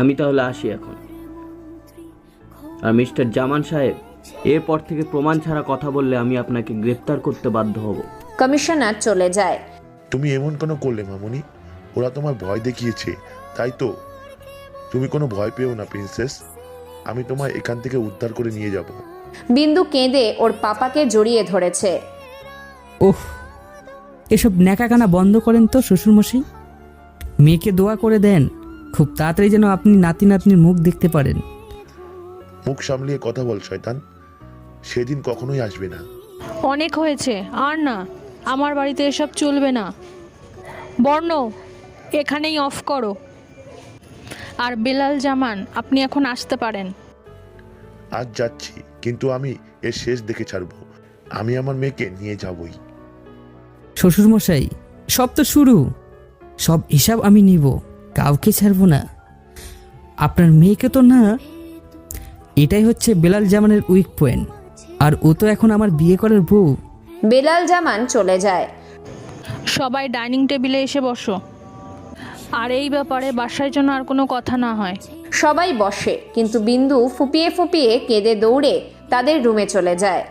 আমি তাহলে আসি এখন। আর মিস্টার জামান সাহেব, এরপর থেকে প্রমাণ ছাড়া কথা বললে আমি আপনাকে গ্রেফতার করতে বাধ্য হব। কমিশনার চলে যায়। তুমি এমন কেন করলে মামুনি? ওরা তোমার ভয় দেখিয়েছে, তাই তো। তুমি কোনো ভয় পেও না প্রিন্সেস, আমি তোমায় এখান থেকে উদ্ধার করে নিয়ে যাব। বিন্দু কেঁদে ওর পাপাকে জড়িয়ে ধরেছে। ওহ, এসব ন্যাকাকানা বন্ধ করেন তো শ্বশুরমশাই। মেয়েকে দোয়া করে দেন খুব তাড়াতাড়ি যেন আপনি নাতি নাতনির মুখ দেখতে পারেন। মুখ সামলিয়ে কথা বল শয়তান, সেদিন কখনোই আসবে না। অনেক হয়েছে, আর না, আমার বাড়িতে এসব চলবে না। বর্ণ, এখানেই অফ করো। আর বেলাল জামান, আপনি এখন আসতে পারেন। আজ যাচ্ছি, কিন্তু আমি এর শেষ দেখে ছাড়বো। আমি আমার মেয়েকে নিয়ে যাবই। শ্বশুরমশাই, সব তো শুরু, সব হিসাব আমি নিব, কাউকে ছাড়বো না। আপনার মেয়েকে তো না। এটাই হচ্ছে বেলাল জামানের উইক পয়েন্ট, আর ও তো এখন আমার বিয়ে করার বউ। বেলাল জামান চলে যায়। সবাই ডাইনিং টেবিলে এসে বসো। আর এই ব্যাপারে বাসায় যেন আর কোনো কথা না হয়। সবাই বসে, কিন্তু বিন্দু ফুপিয়ে ফুপিয়ে কেঁদে দৌড়ে তাদের রুমে চলে যায়।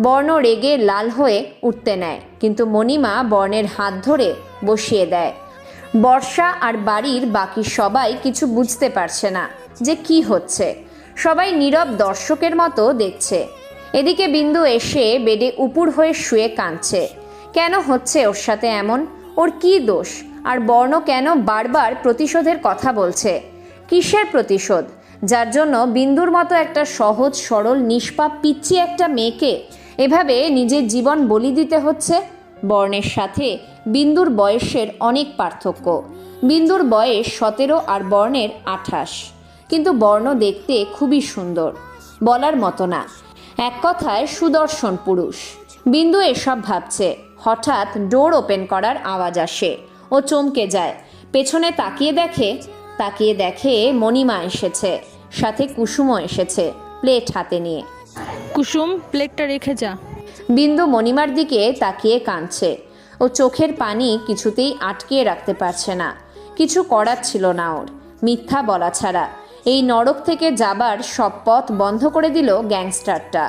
বর্ণ রেগে লাল হয়ে উঠতে নেয়, কিন্তু মণিমা বর্ণের হাত ধরে বসিয়ে দেয়। বর্ষা আর বাড়ির বাকি সবাই কিছু বুঝতে পারছে না যে কি হচ্ছে। সবাই নীরব দর্শকের মতো দেখছে। এদিকে বিন্দু এসে বেডে উপুর হয়ে শুয়ে কাঁদছে। কেন হচ্ছে ওর সাথে এমন? ওর কি দোষ? আর বর্ণ কেন বারবার প্রতিশোধের কথা বলছে? কিসের প্রতিশোধ, যার জন্য বিন্দুর মতো একটা সহজ সরল নিষ্পাপ পিচ্চি একটা মেয়েকে এভাবে নিজের জীবন বলি দিতে হচ্ছে? বর্ণের সাথে বিন্দুর বয়সের অনেক পার্থক্য। বিন্দুর বয়স 17 আর বর্ণের 28, কিন্তু বর্ণ দেখতে খুবই সুন্দর, বলার মতো না, এক কথায় সুদর্শন পুরুষ। বিন্দু এসব ভাবছে, হঠাৎ ডোর ওপেন করার আওয়াজ আসে। ও চমকে যায়, পেছনে তাকিয়ে দেখে মণিমা এসেছে, সাথে কুসুমও এসেছে প্লেট হাতে নিয়ে। কুসুম, প্লেটটা রেখে যা। বিন্দু মণিমার দিকে তাকিয়ে কাঁদছে। ও চোখের পানি কিছুতেই আটকিয়ে রাখতে পারছে না। কিছু করার ছিল না ওর, মিথ্যা বলা ছাড়া। এই নরক থেকে যাবার সব পথ বন্ধ করে দিল গ্যাংস্টারটা।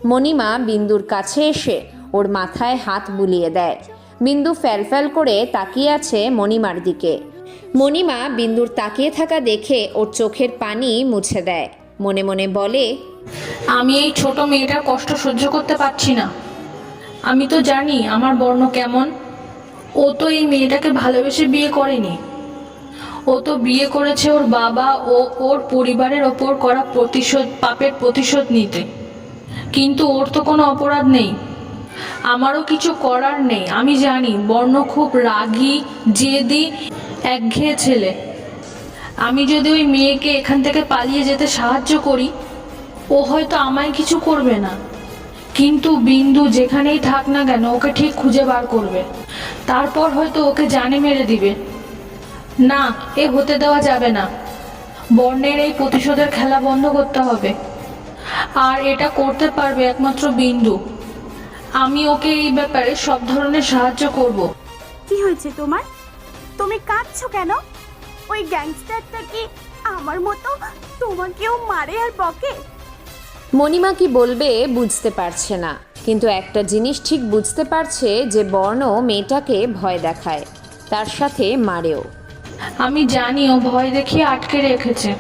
মণিমা বিন্দুর কাছে এসে ওর মাথায় হাত বুলিয়ে দেয়। বিন্দু ফ্যালফ্যাল করে তাকিয়ে আছে মণিমার দিকে। মণিমা বিন্দুর তাকিয়ে থাকা দেখে ওর চোখের পানি মুছে দেয়, মনে মনে বলে, আমি এই ছোট মেয়েটার কষ্ট সহ্য করতে পারছি না। আমি তো জানি আমার বর্ণ কেমন। ও তো এই মেয়েটাকে ভালোবেসে বিয়ে করেনি। ও তো বিয়ে করেছে ওর বাবা ও ওর পরিবারের ওপর করা পাপের প্রতিশোধ নিতে। কিন্তু ওর তো কোনো অপরাধ নেই, আমারও কিছু করার নেই। আমি জানি বর্ণ খুব রাগী, জেদি, একঘেয়ে ছেলে। আমি যদি ওই মেয়েকে এখান থেকে পালিয়ে যেতে সাহায্য করি, ও হয়তো আমায় কিছু করবে না, কিন্তু বিন্দু যেখানেই থাক না কেন ওকে ঠিক খুঁজে বার করবে। তারপর হয়তো ওকে জানে মেরে দিবে। না, এ হতে দেওয়া যাবে না। বর্ণের এই প্রতিশোধের খেলা বন্ধ করতে হবে, আর এটা করতে পারবে একমাত্র বিন্দু। আমি ওকে এই ব্যাপারে সব ধরনের সাহায্য করব। কি হয়েছে তোমার? তুমি কাঁদছো কেন? ওই গ্যাংস্টারটা কি আমার মতো তোমাকেও মারে আর বকে? মণিমা কি বলবে বুঝতে পারছে না, কিন্তু একটা জিনিস ঠিক বুঝতে পারছে যে বর্ণ মেয়েটাকে ভয় দেখায়, তার সাথে মারেও। আমি জানি ও ভয় দেখিয়ে আটকে রেখেছে,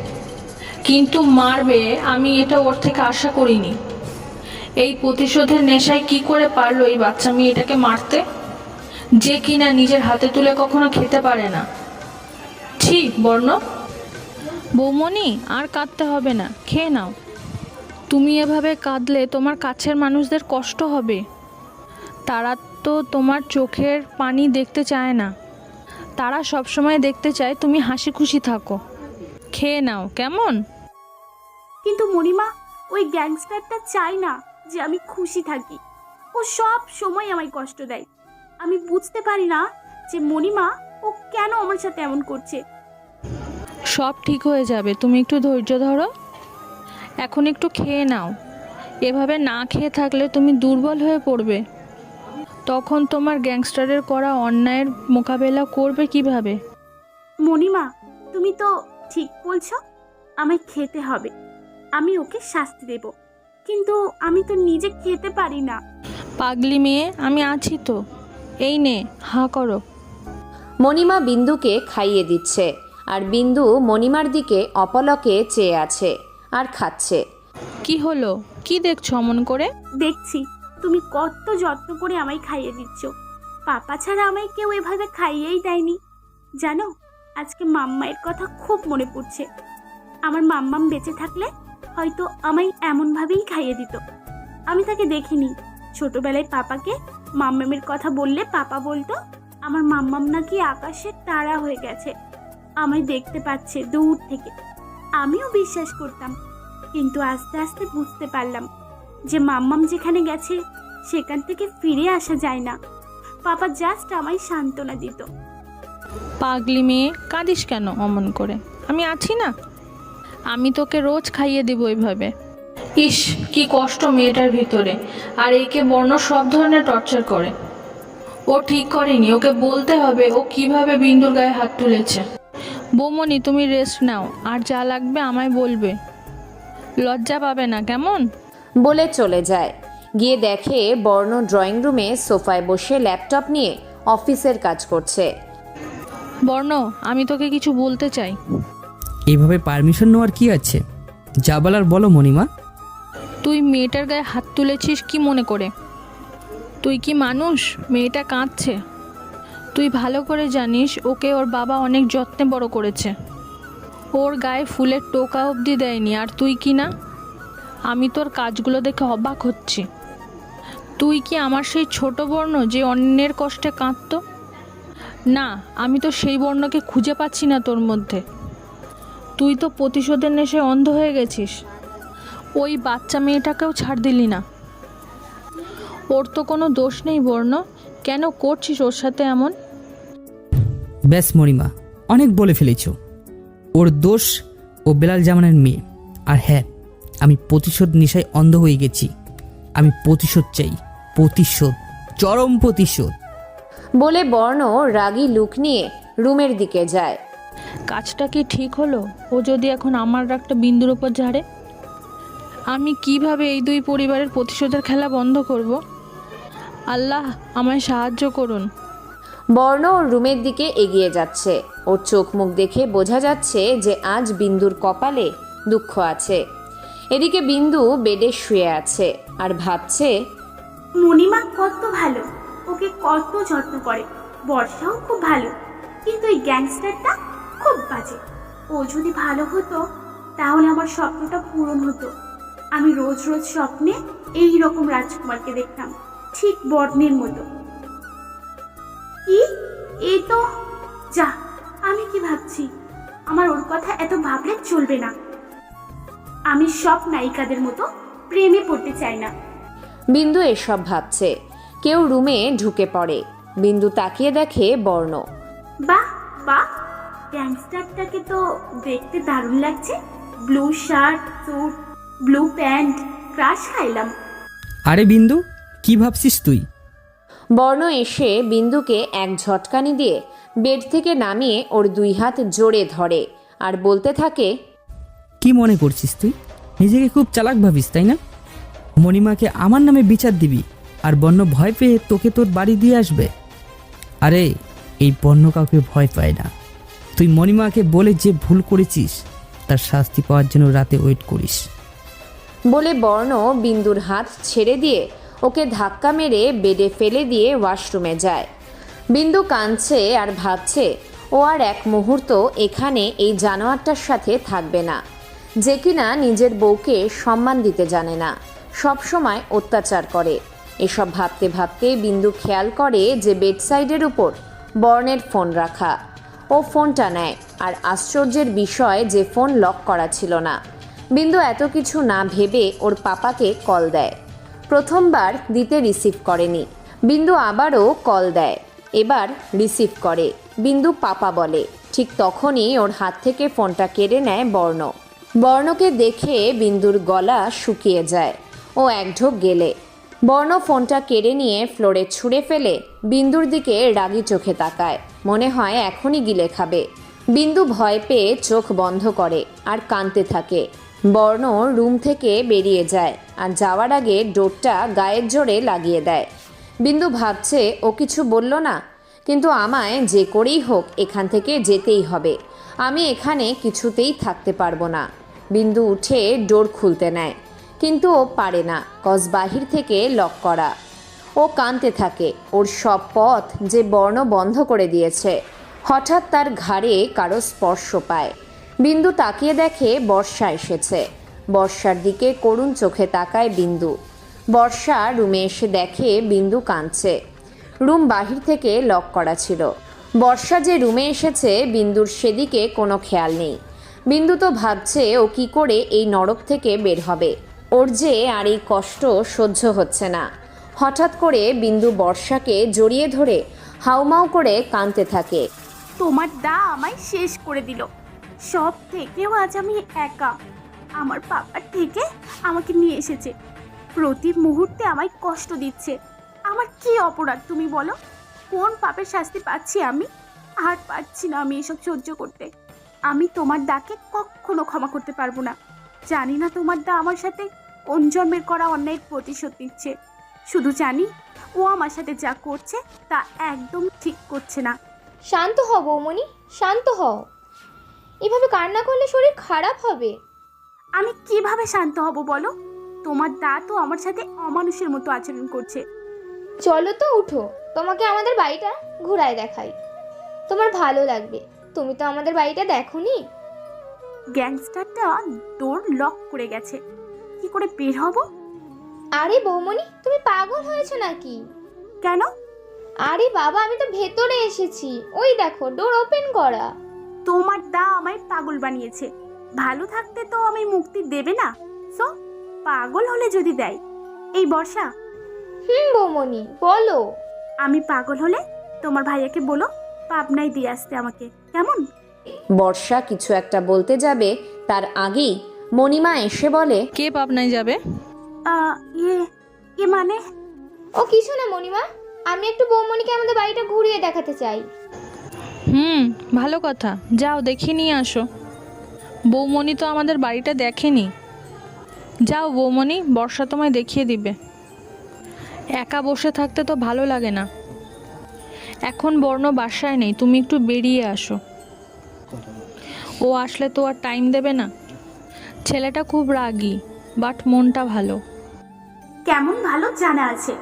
কিন্তু মারবে আমি এটা ওর থেকে আশা করিনি। এই প্রতিশোধের নেশায় কি করে পারলো এই বাচ্চা মেয়েটাকে মারতে, যে কিনা নিজের হাতে তুলে কখনো খেতে পারে না। ছি বর্ণ। বৌমণি, আর কাঁদতে হবে না, খেয়ে নাও। তুমি এভাবে কাঁদলে তোমার কাছের মানুষদের কষ্ট হবে। তারা তো তোমার চোখের পানি দেখতে চায় না, তারা সবসময় দেখতে চায় তুমি হাসি খুশি থাকো। খেয়ে নাও কেমন? কিন্তু মণিমা, ওই গ্যাংস্টারটা চায় না যে আমি খুশি থাকি। ও সব সময় আমায় কষ্ট দেয়। আমি বুঝতে পারি না যে মণিমা ও কেন আমার সাথে এমন করছে। সব ঠিক হয়ে যাবে, তুমি একটু ধৈর্য ধরো। এখন একটু খেয়ে নাও। এভাবে না খেয়ে থাকলে তুমি দুর্বল হয়ে পড়বে। তখন তোমার গ্যাংস্টারের করা অন্যায়ের মোকাবেলা করবে কিভাবে? মণিমা, তুমি তো ঠিক বলছো, আমায় খেতে হবে। আমি ওকে শাস্তি দেব, কিন্তু আমি তো নিজে খেতে পারি না। পাগলি মেয়ে, আমি আছি তো। এই নে, হা করো। মণিমা বিন্দুকে খাইয়ে দিচ্ছে, আর বিন্দু মণিমার দিকে অপলকে চেয়ে আছে আর খাচ্ছে। কি হলো? কি দেখছো অমন করে? দেখছি তুমি কত যত্ন করে আমায় খাইয়ে দিচ্ছ। পাপা ছাড়া আমায় কেউ এভাবে খাইয়েই দেয়নি। জানো, আজকে মাম্মায়ের কথা খুব মনে পড়ছে। আমার মাম্মাম বেঁচে থাকলে হয়তো আমায় এমনভাবেই খাইয়ে দিত। আমি তাকে দেখিনি। ছোটবেলায় পাপাকে মাম্মামের কথা বললে পাপা বলতো আমার মাম্মাম নাকি আকাশের তারা হয়ে গেছে, আমায় দেখতে পাচ্ছে দূর থেকে। আমিও বিশ্বাস করতাম, কিন্তু আস্তে আস্তে বুঝতে পারলাম যে মাম্মাম যেখানে গেছে সেখান থেকে ফিরে আসা যায় না। পাপা জাস্ট আমায় সান্ত্বনা দিত। পাগলি মেয়ে, কাঁদিস কেন অমন করে? আমি আছি না, আমি তোকে রোজ খাইয়ে দিব এইভাবে। ইস, কি কষ্ট মেয়েটার ভিতরে। আর একে বর্ণ সব ধরনের টর্চার করে। ও ঠিক করেনি, ওকে বলতে হবে ও কিভাবে বিন্দুর গায়ে হাত তুলেছে। বৌমণি, তুমি রেস্ট নাও, আর যা লাগবে আমায় বলবে। লজ্জা পাবে না কেমন? বলে চলে যায়। গিয়ে দেখে বর্ণ ড্রয়িং রুমে সোফায় বসে ল্যাপটপ নিয়ে অফিসের কাজ করছে। বর্ণ, আমি তোকে কিছু বলতে চাই। এইভাবে পারমিশন নেওয়ার কি আছে? যা বলার বলো মণিমা। তুই মেয়েটার গায়ে হাত তুলেছিস কি মনে করে? তুই কি মানুষ? মেয়েটা কাঁদছে। তুই ভালো করে জানিস ওকে ওর বাবা অনেক যত্নে বড় করেছে। ওর গায়ে ফুলের টোকা অবধি দেয়নি, আর তুই কি না? আমি তোর কাজগুলো দেখে অবাক হচ্ছি। তুই কি আমার সেই ছোট বর্ণ যে অন্যের কষ্টে কাঁদতো? না, আমি তো সেই বর্ণকে খুঁজে পাচ্ছি না তোর মধ্যে। তুই তো প্রতিশোধের নেশে অন্ধ হয়ে গেছিস। ওই বাচ্চা মেয়েটাকেও ছাড় দিলি না। ওর তো কোনো দোষ নেই বর্ণ, কেন করছিস ওর সাথে এমন? ব্যাস মণিমা, অনেক বলে ফেলেছ। ওর দোষ ও বেলাল জামানের মেয়ে। আর হ্যাঁ, আমি প্রতিশোধ নেশায় অন্ধ হয়ে গেছি। আমি প্রতিশোধ চাই, প্রতিশোধ, চরম প্রতিশোধ। বলে বর্ণ রাগী লুক নিয়ে রুমের দিকে যায়। কাজটা কি ঠিক হলো? ও যদি এখন আমার রাগটা বিন্দুর ওপর ঝাড়ে, আমি কিভাবে এই দুই পরিবারের প্রতিশোধের খেলা বন্ধ করব? আল্লাহ আমায় সাহায্য করুন। বর্ণ ওর রুমের দিকে এগিয়ে যাচ্ছে। ওর চোখ মুখ দেখে বোঝা যাচ্ছে যে আজ বিন্দুর কপালে দুঃখ আছে। এদিকে বিন্দু বেডে শুয়ে আছে আর ভাবছে, মণিমা কত ভালো, ওকে কত যত্ন করে। বর্ষাও খুব ভালো, কিন্তু এই গ্যাংস্টারটা খুব বাজে। ও যদি ভালো হতো তাহলে আমার স্বপ্নটা পূরণ হতো। আমি রোজ রোজ স্বপ্নে এই রকম রাজকুমারকে দেখতাম, ঠিক বর্ণের মতো। কি, এই তো যা, আমি কি ভাবছি? আমার ওর কথা এত ভাবলে চলবে না। আমি সব নায়িকাদের মতো প্রেমে পড়তে চাই না। বিন্দু এসব ভাবছে। কেউ রুমে ঢুকে পড়ে। বিন্দু তাকিয়ে দেখে বর্ণ। বাহ বাহ, গ্যাংস্টারটাকে তো দেখতে দারুণ লাগছে। Blue shirt, suit, blue pant, crush খাইলাম। আরে বিন্দু, কি ভাবছিস তুই? বর্ণ এসে বিন্দুকে এক ঝটকানি দিয়ে বেড থেকে নামিয়ে ওর দুই হাত জোরে ধরে আর বলতে থাকে, কি মনে করছিস তুই? নিজেকে খুব চালাক ভাবিস, তাই না? মণিমাকে আমার নামে বিচার দিবি আর বন্য ভয় পেয়ে তোকে তোর বাড়ি দিয়ে আসবে। আরে এই বন্য কাউকে ভয় পায় না। তুই মণিমাকে বলে যে ভুল করেছিস তার শাস্তি পাওয়ার জন্য রাতে ওয়েট করিস। বলে বর্ণ বিন্দুর হাত ছেড়ে দিয়ে ওকে ধাক্কা মেরে বেডে ফেলে দিয়ে ওয়াশরুমে যায়। বিন্দু কাঁদছে আর ভাবছে ও আর এক মুহূর্ত এখানে এই জানোয়ারটার সাথে থাকবে না, যে কিনা নিজের বউকে সম্মান দিতে জানে না, সব সময় অত্যাচার করে। এসব ভাবতে ভাবতে বিন্দু খেয়াল করে যে বেডসাইডের উপর বর্ণের ফোন রাখা। ও ফোনটা নেয় আর আশ্চর্যের বিষয় যে ফোন লক করা ছিল না। বিন্দু এত কিছু না ভেবে ওর পাপাকে কল দেয়। প্রথমবার দিতে রিসিভ করেনি। বিন্দু আবারও কল দেয়, এবার রিসিভ করে। বিন্দু পাপা বলে। ঠিক তখনই ওর হাত থেকে ফোনটা কেড়ে নেয় বর্ণ। বর্ণকে দেখে বিন্দুর গলা শুকিয়ে যায়। ও এক ঢোক গেলে বর্ণ ফোনটা কেড়ে নিয়ে ফ্লোরে ছুঁড়ে ফেলে বিন্দুর দিকে রাগী চোখে তাকায়, মনে হয় এখনই গিলে খাবে। বিন্দু ভয় পেয়ে চোখ বন্ধ করে আর কাঁদতে থাকে। বর্ণ রুম থেকে বেরিয়ে যায় আর যাওয়ার আগে ডোরটা গায়ের জোরে লাগিয়ে দেয়। বিন্দু ভাবছে ও কিছু বলল না, কিন্তু আমায় যে করেই হোক এখান থেকে যেতেই হবে। আমি এখানে কিছুতেই থাকতে পারবো না। বিন্দু উঠে ডোর খুলতে নেয়, কিন্তু ও পারে না, কজ বাহির থেকে লক করা। ও কাঁদতে থাকে। ওর সব পথ যে বর্ণ বন্ধ করে দিয়েছে। হঠাৎ তার ঘাড়ে কারো স্পর্শ পায়। বিন্দু তাকিয়ে দেখে বর্ষা এসেছে। বর্ষার দিকে করুণ চোখে তাকায় বিন্দু। বর্ষা রুমে এসে দেখে বিন্দু কাঁদছে। রুম বাহির থেকে লক করা ছিল। বর্ষা যে রুমে এসেছে বিন্দুর সেদিকে কোনো খেয়াল নেই। বিন্দু তো ভাবছে ও কি করে এই নরক থেকে বের হবে। ওর যে আর এই কষ্ট সহ্য হচ্ছে না। হঠাৎ করে বিন্দু বর্ষাকে জড়িয়ে ধরে হাউমাউ করে কাঁদতে থাকে। তোমার দা আমায় শেষ করে দিল। সব থেকেও আজ আমি একা। আমার পাপার থেকে আমাকে নিয়ে এসেছে, প্রতি মুহূর্তে আমায় কষ্ট দিচ্ছে। আমার কি অপরাধ তুমি বলো? কোন পাপের শাস্তি পাচ্ছি আমি? আর পাচ্ছি না আমি এসব সহ্য করতে। আমি তোমার দাকে কখনো ক্ষমা করতে পারবো না। জানি না তোমার দা আমার সাথে কোন জন্মের করা অন্যায়ের প্রতিশোধ নিচ্ছে। শুধু জানি ও আমার সাথে যা করছে তা একদম ঠিক করছে না। শান্ত হও বৌমনি, শান্ত হও। এভাবে কান্না করলে শরীর খারাপ হবে। আমি কিভাবে শান্ত হব বলো? তোমার দা তো আমার সাথে অমানুষের মতো আচরণ করছে। চলো তো উঠো, তোমাকে আমাদের বাড়িটা ঘুরায় দেখাই, তোমার ভালো লাগবে। তুমি তো আমাদের বাড়িটা দেখোনি। গ্যাংস্টারটা ডোর লক করে গেছে, কি করে বের হব? আরে বৌমনি, তুমি পাগল হয়েছো নাকি? কেন? আরে বাবা, আমি তো ভেতরে এসেছি, ওই দেখো ডোর ওপেন করা। তোমার দা আমায় পাগল বানিয়েছে। ভালো থাকতে তো আমি মুক্তি দেবে না, সো পাগল হলে যদি দেয়। এই বর্ষা, বৌমনি বলো। আমি পাগল হলে তোমার ভাইয়াকে বলো পাবনায় দিয়ে আসতে আমাকে, কেমন? বর্ষা কিছু একটা বলতে যাবে, তার আগেই মণিমা এসে বলে, কে পাবনায় যাবে? ইয়ে মানে ও কিছু না মণিমা, আমি একটু বৌমনিকে আমাদের বাড়িটা ঘুরিয়ে দেখাতে চাই। ভালো কথা, যাও দেখিয়ে নিয়ে আসো। বৌমণি তো আমাদের বাড়িটা দেখেনি। যাও বৌমণি, বর্ষা তোমায় দেখিয়ে দিবে। একা বসে থাকতে তো ভালো লাগে না। এখন বর্ণ বাসায় নেই, তুমি একটু বেরিয়ে আসো। ও আসলে তো আর টাইম দেবে না। ছেলেটা খুব রাগী, বাট মনটা ভালো। কেমন ভালো জানা আছে,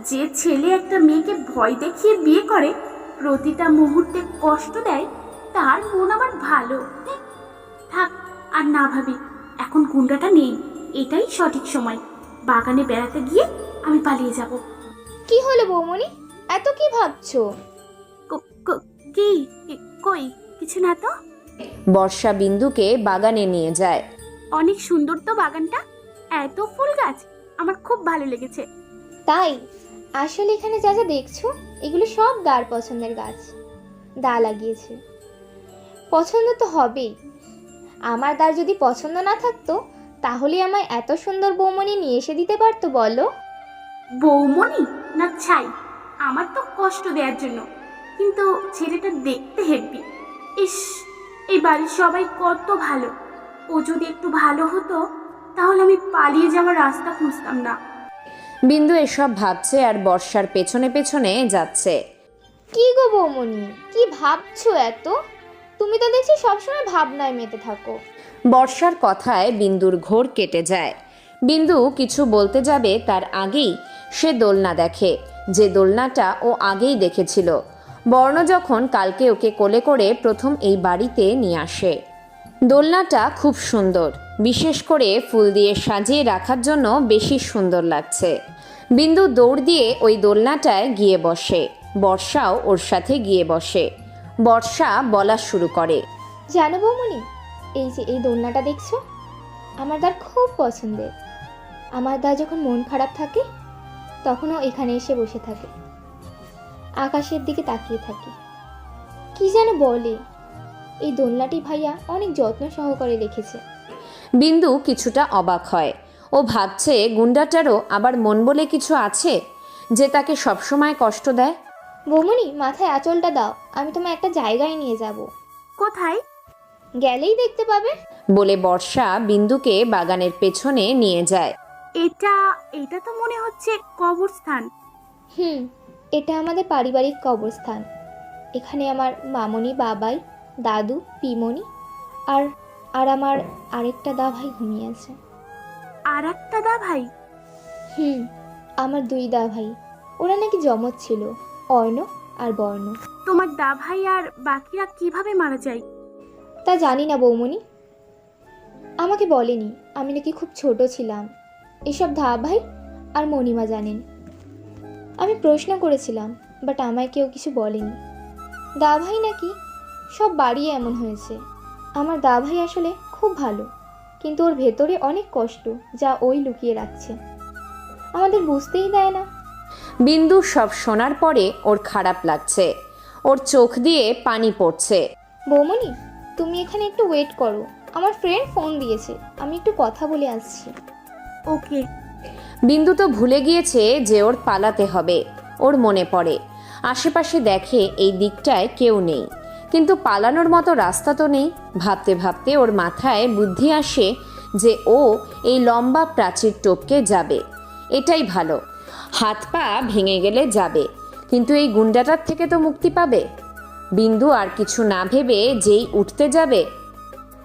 যে ছেলে একটা মেয়েকে ভয় দেখিয়ে বিয়ে করে, প্রতিটা মুহূর্তে কষ্ট দেয়, তার মন আবার ভালো। থাক আর না ভাবি, এখন গুন্ডাটা নেই, এটাই সঠিক সময়। বাগানে বেড়াতে গিয়ে আমি পালিয়ে যাব। কি হলো বৌমনি, এত কি ভাবছো? কি কই কিছু না তো। বর্ষা বিন্দুকে বাগানে নিয়ে যায়। অনেক সুন্দর তো বাগানটা, এত ফুল গাছ, আমার খুব ভালো লেগেছে। তাই আসলে এখানে যা যা দেখছো এগুলো সব দার পছন্দের গাছ। দা লাগিয়েছে, পছন্দ তো হবেই। আমার দার যদি পছন্দ না থাকতো তাহলে আমায় এত সুন্দর বৌমনি নিয়ে এসে দিতে পারতো বলো? বৌমনি না ছাই, আমার তো কষ্ট দেওয়ার জন্য, কিন্তু ছেলেটা দেখতে হেব্বি। ইস, এই বাড়ির সবাই কত ভালো। ও যদি একটু ভালো হতো তাহলে আমি পালিয়ে যাওয়ার রাস্তা খুঁজতাম না। বিন্দু এসব ভাবছে আর বর্ষার পেছনে পেছনে যাচ্ছে। কি গো বৌমনি, কি ভাবছো এত? তুমি তো দেখছি সবসময় ভাবনায় মেতে থাকো। বর্ষার কথায় বিন্দুর ঘোর কেটে যায়। বিন্দু কিছু বলতে যাবে, তার আগেই সে দোলনা দেখে, যে দোলনাটা ও আগেই দেখেছিল। বর্ণ যখন কালকে ওকে কোলে করে প্রথম এই বাড়িতে নিয়ে আসে। দোলনাটা খুব সুন্দর, বিশেষ করে ফুল দিয়ে সাজিয়ে রাখার জন্য বেশি সুন্দর লাগছে। বিন্দু দৌড় দিয়ে ওই দোলনাটায় গিয়ে বসে, বর্ষাও ওর সাথে গিয়ে বসে। বর্ষা বলা শুরু করে, জানো বৌমনি, এই যে এই দোলনাটা দেখছো, আমার দার খুব পছন্দের। আমার দা যখন মন খারাপ থাকে তখনও এখানে এসে বসে থাকে, আকাশের দিকে তাকিয়ে থাকে। কি যেন বলে, এই দোলনাটি ভাইয়া অনেক যত্ন সহকারে রেখেছে। বিন্দু কিছুটা অবাক হয়। ও ভাবছে গুন্ডাটারও আবার মন বলে কিছু আছে, যে তাকে সবসময় কষ্ট দেয়। বৌমনি, মাথায় আঁচলটা দাও, আমি তোমায় একটা জায়গায় নিয়ে যাব। কোথায়? গেলেই দেখতে পাবে। বলে বর্ষা বিন্দুকে বাগানের পেছনে নিয়ে যায়। এটা তো মনে হচ্ছে কবরস্থান। এটা আমাদের পারিবারিক কবরস্থান। এখানে আমার মামনি, বাবাই, দাদু, পিমনি আর আর আমার আরেকটা দা ভাই ঘুমিয়ে আছে। আর একটা দা ভাই? আমার 2 দা ভাই, ওরা নাকি জমজ ছিল, অর্ণ আর বর্ণ। তোমার দা ভাই আর বাকিরা কিভাবে মারা যায়? তা জানি না বৌমনি, আমাকে বলেনি, আমি নাকি খুব ছোট ছিলাম। এসব দা ভাই আর মণিমা জানেন। আমি প্রশ্ন করেছিলাম, বাট আমায় কেউ কিছু বলেনি। দা ভাই নাকি সব বাড়ি এমন হয়েছে। আমার দা ভাই আসলে খুব ভালো, কিন্তু ওর ভেতরে অনেক কষ্ট, যা ওই লুকিয়ে রাখছে, আমাদের বুঝতেই দেয় না। বিন্দু সব শোনার পরে ওর খারাপ লাগছে, ওর চোখ দিয়ে পানি পড়ছে। বৌমনি, তুমি এখানে একটু ওয়েট করো, আমার ফ্রেন্ড ফোন দিয়েছে, আমি একটু কথা বলে আসছি। ওকে। বিন্দু তো ভুলে গিয়েছে যে ওর পালাতে হবে। ওর মনে পড়ে, আশেপাশে দেখে এই দিকটায় কেউ নেই, কিন্তু পালানোর মতো রাস্তা তো নেই। ভাবতে ভাবতে ওর মাথায় বুদ্ধি আসে যে ও এই লম্বা প্রাচীর টপকে যাবে, এটাই ভালো। হাত পা ভেঙে গেলে যাবে, কিন্তু এই গুন্ডাটার থেকে তো মুক্তি পাবে। বিন্দু আর কিছু না ভেবে যেই উঠতে যাবে,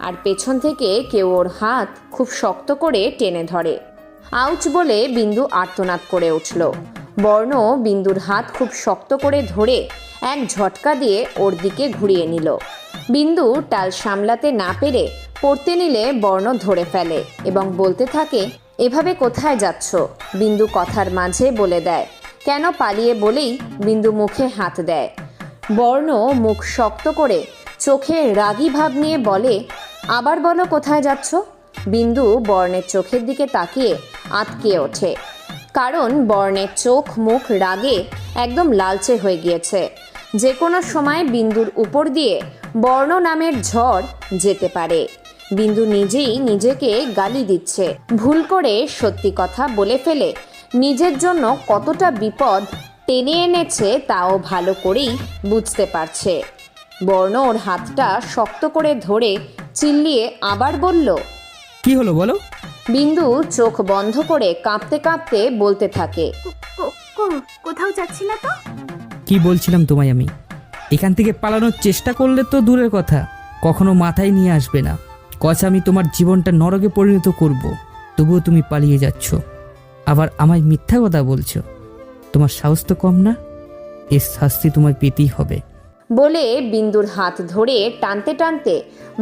আর পেছন থেকে কেউ ওর হাত খুব শক্ত করে টেনে ধরে। আউচ বলে বিন্দু আর্তনাদ করে উঠল। বর্ণ বিন্দুর হাত খুব শক্ত করে ধরে এক ঝটকা দিয়ে ওর দিকে ঘুরিয়ে নিল। বিন্দু টাল সামলাতে না পেরে পড়তে নিলে বর্ণ ধরে ফেলে এবং বলতে থাকে, এভাবে কোথায় যাচ্ছ? বিন্দু কথার মাঝে বলে দেয়, কেন পালিয়ে বলেই বিন্দু মুখে হাত দেয়। বর্ণ মুখ শক্ত করে চোখে রাগী ভাব নিয়ে বলে, আবার বলো কোথায় যাচ্ছ? বিন্দু বর্ণের চোখের দিকে তাকিয়ে আটকে ওঠে, কারণ বর্ণের চোখ মুখ রাগে একদম লালচে হয়ে গিয়েছে। যে কোনো সময় বিন্দুর উপর দিয়ে বর্ণ নামের ঝড় যেতে পারে। বিন্দু নিজেই নিজেকে গালি দিচ্ছে, ভুল করে সত্যি কথা বলে ফেলে নিজের জন্য কতটা বিপদ টেনে এনেছে তাও ভালো করেই বুঝতে পারছে। বর্ণ ওর হাতটা শক্ত করে ধরে চিল্লিয়ে আবার বলল, কি হলো বলো? বিন্দু চোখ বন্ধ করে কাঁপতে কাঁপতে বলতে থাকে, কোথাও যাচ্ছি না তো। কি বলছিলাম তোমায় আমি? এখান থেকে পালানোর চেষ্টা করলে তো দূরের কথা, কখনো মাথায় নিয়ে আসবে না। কচা আমি তোমার জীবনটা নরকে পরিণত করব, তবুও তুমি পালিয়ে যাচ্ছ, আবার আমায় মিথ্যা কথা বলছো। তোমার সাহস তো কম না? এর শাস্তি তোমায় পেতেই হবে। বলে বিন্দুর হাত ধরে টানতে টানতে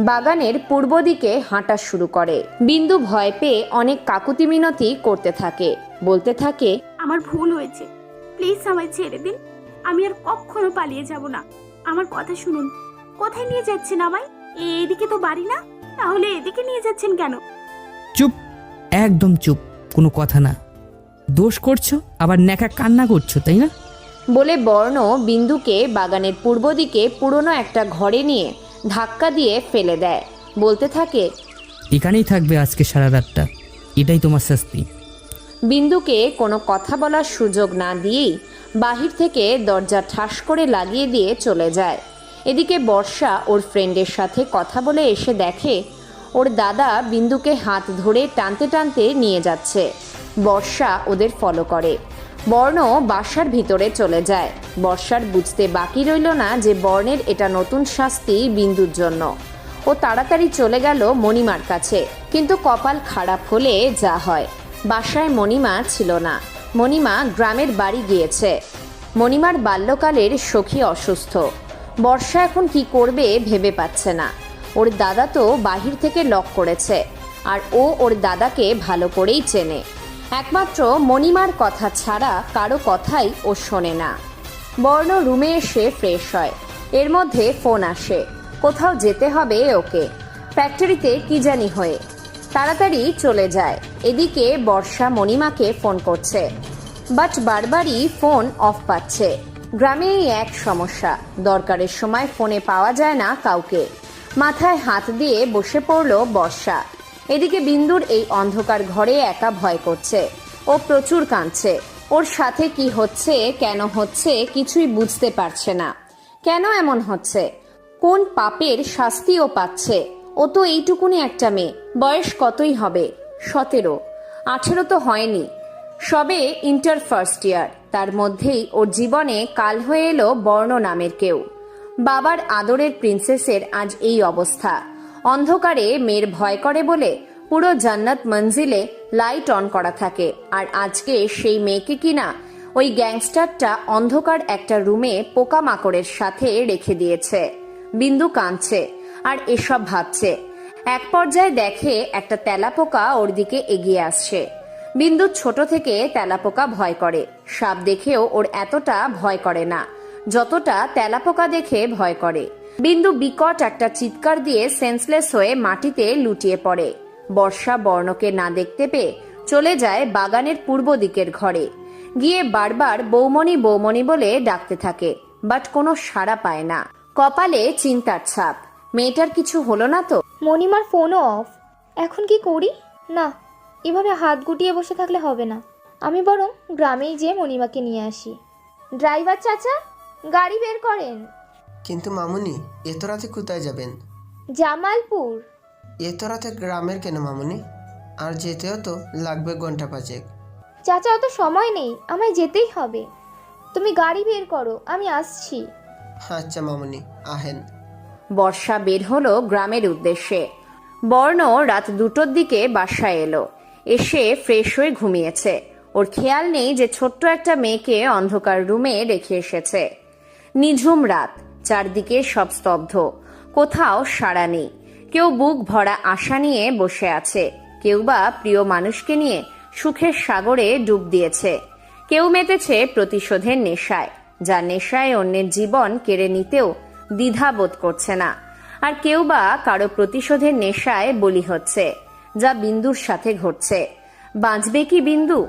বাগানের পূর্ব দিকে হাঁটা শুরু করে। বিন্দু ভয় পেয়ে অনেক কাকুতি মিনতি করতে থাকে, বলতে থাকে, আমার ভুল হয়েছে, প্লিজ আমায় ছেড়ে দিন। আমি আর কখনো পালিয়ে যাব না। আমার কথা শুনুন। কোথায় নিয়ে যাচ্ছেন আমায়? এদিকে তো বাড়ি না, তাহলে এদিকে নিয়ে যাচ্ছেন কেন? চুপ, একদম চুপ, কোনো কথা না। দোষ করছো আবার ন্যাকা কান্না করছো, তাই না? বলে বর্ণ বিন্দুকে বাগানের পূর্ব দিকে পুরনো একটা ঘরে নিয়ে ধাক্কা দিয়ে ফেলে দেয়, বলতে থাকে, এখানেই থাকবে আজকে সারা রাতটা, এটাই তোমার শাস্তি। বিন্দুকে কোনো কথা বলার সুযোগ না দিয়েই বাহির থেকে দরজা ঠাস করে লাগিয়ে দিয়ে চলে যায়। এদিকে বর্ষা ওর ফ্রেন্ডের সাথে কথা বলে এসে দেখে ওর দাদা বিন্দুকে হাত ধরে টানতে টানতে নিয়ে যাচ্ছে। বর্ষা ওদের ফলো করে। বর্ণ বাসার ভিতরে চলে যায়। বর্ষার বুঝতে বাকি রইল না যে বর্ণের এটা নতুন শাস্তি বিন্দুর জন্য। ও তাড়াতাড়ি চলে গেল মণিমার কাছে, কিন্তু কপাল খারাপ হলে যা হয়, বাসায় মণিমা ছিল না। মণিমা গ্রামের বাড়ি গিয়েছে। মণিমার বাল্যকালের সখী অসুস্থ। বর্ষা এখন কি করবে ভেবে পাচ্ছে না। ওর দাদা তো বাহির থেকে লক করেছে, আর ও ওর দাদাকে ভালো করেই চেনে। একমাত্র মণিমার কথা ছাড়া কারো কথাই ও শোনে না। বর্ণ রুমে এসে ফ্রেশ হয়। এর মধ্যে ফোন আসে, কোথাও যেতে হবে ওকে, ফ্যাক্টরিতে কি জানি হয়ে। তাড়াতাড়ি চলে যায়। এদিকে বর্ষা মণিমাকে ফোন করছে, বাট বারবারই ফোন অফ পাচ্ছে। গ্রামে এই এক সমস্যা, দরকারের সময় ফোনে পাওয়া যায় না কাউকে। মাথায় হাত দিয়ে বসে পড়ল বর্ষা। এদিকে বিন্দুর এই অন্ধকার ঘরে একা ভয় করছে। ও প্রচুর কাঁদছে। ওর সাথে কি হচ্ছে, কেন হচ্ছে কিছুই বুঝতে পারছে না। কেন এমন হচ্ছে, কোন পাপের শাস্তি ও পাচ্ছে? ও তো এইটুকুনি একটা মেয়ে, বয়স কতই হবে, 17, 18 তো হয়নি, সবে ইন্টার ফার্স্ট ইয়ার। তার মধ্যেই ওর জীবনে কাল হয়ে এলো বর্ণ নামের কেউ। বাবার আদরের প্রিন্সেসের আজ এই অবস্থা। অন্ধকারে মেয়ের ভয় করে বলে পুরো জান্নাত মঞ্জিলে লাইট অন করা থাকে, আর আজকে সেই মেয়েকে কিনা ওই গ্যাংস্টারটা অন্ধকার একটা রুমে পোকামাকড়ের সাথে রেখে দিয়েছে। বিন্দু কাঁদছে আর এসব ভাবছে। এক পর্যায়ে দেখে একটা তেলাপোকা ওর দিকে এগিয়ে আসছে। বিন্দু ছোট থেকে তেলাপোকা ভয় করে। সাপ দেখেও ওর এতটা ভয় করে না যতটা তেলাপোকা দেখে ভয় করে। বিন্দু বিকট একটা চিৎকার দিয়ে সেন্সলেস হয়ে মাটিতে লুটিয়ে পড়ে। বর্ষা বর্ণকে না দেখতে পেয়ে চলে যায় বাগানের পূর্ব দিকের ঘরে। গিয়ে বারবার বৌমণি বৌমণি বলে ডাকতে থাকে, বাট কোনো সাড়া পায় না। কপালে চিন্তার ছাপ। মেয়েটার কিছু হলো না তো? মণিমার ফোনও অফ। এখন কি করি? না, এভাবে হাত গুটিয়ে বসে থাকলে হবে না। আমি বরং গ্রামেই যেয়ে মণিমাকে নিয়ে আসি। ড্রাইভার চাচা, গাড়ি বের করেন। কিন্তু মামুনি, এত রাতে কোথায় যাবেন? জামালপুর। এত রাতে গ্রামের কেন মামুনি? আর যেতেও তো লাগবে ঘন্টা 5। চাচা, অত সময় নেই, আমায় যেতেই হবে। তুমি গাড়ি বের করো, আমি আসছি। আচ্ছা মামুনি, আহেন। বর্ষা বের হলো গ্রামের উদ্দেশ্যে। বর্ণ রাত 2টোর দিকে বাসায় এলো। এসে ফ্রেশ হয়ে ঘুমিয়েছে। ওর খেয়াল নেই যে ছোট্ট একটা মেয়েকে অন্ধকার রুমে রেখে এসেছে। নিঝুম রাত, চারদিকে সব স্তব্ধ, কোথাও সাড়া নেই। কেউ বুক ভরা আশা নিয়ে বসে আছে, কেউ বা প্রিয় মানুষকে নিয়ে সুখের সাগরে ডুব দিয়েছে। কেউ মেতেছে প্রতিশোধের নেশায়, যা নেশায় অন্যের জীবন কেড়ে নিতেও দ্বিধা বোধ করছে না। আর কেউ বা কারো প্রতিশোধের নেশায় বলি হচ্ছে, যা বিন্দুর সাথে ঘটছে। বাঁচবে কি বিন্দু?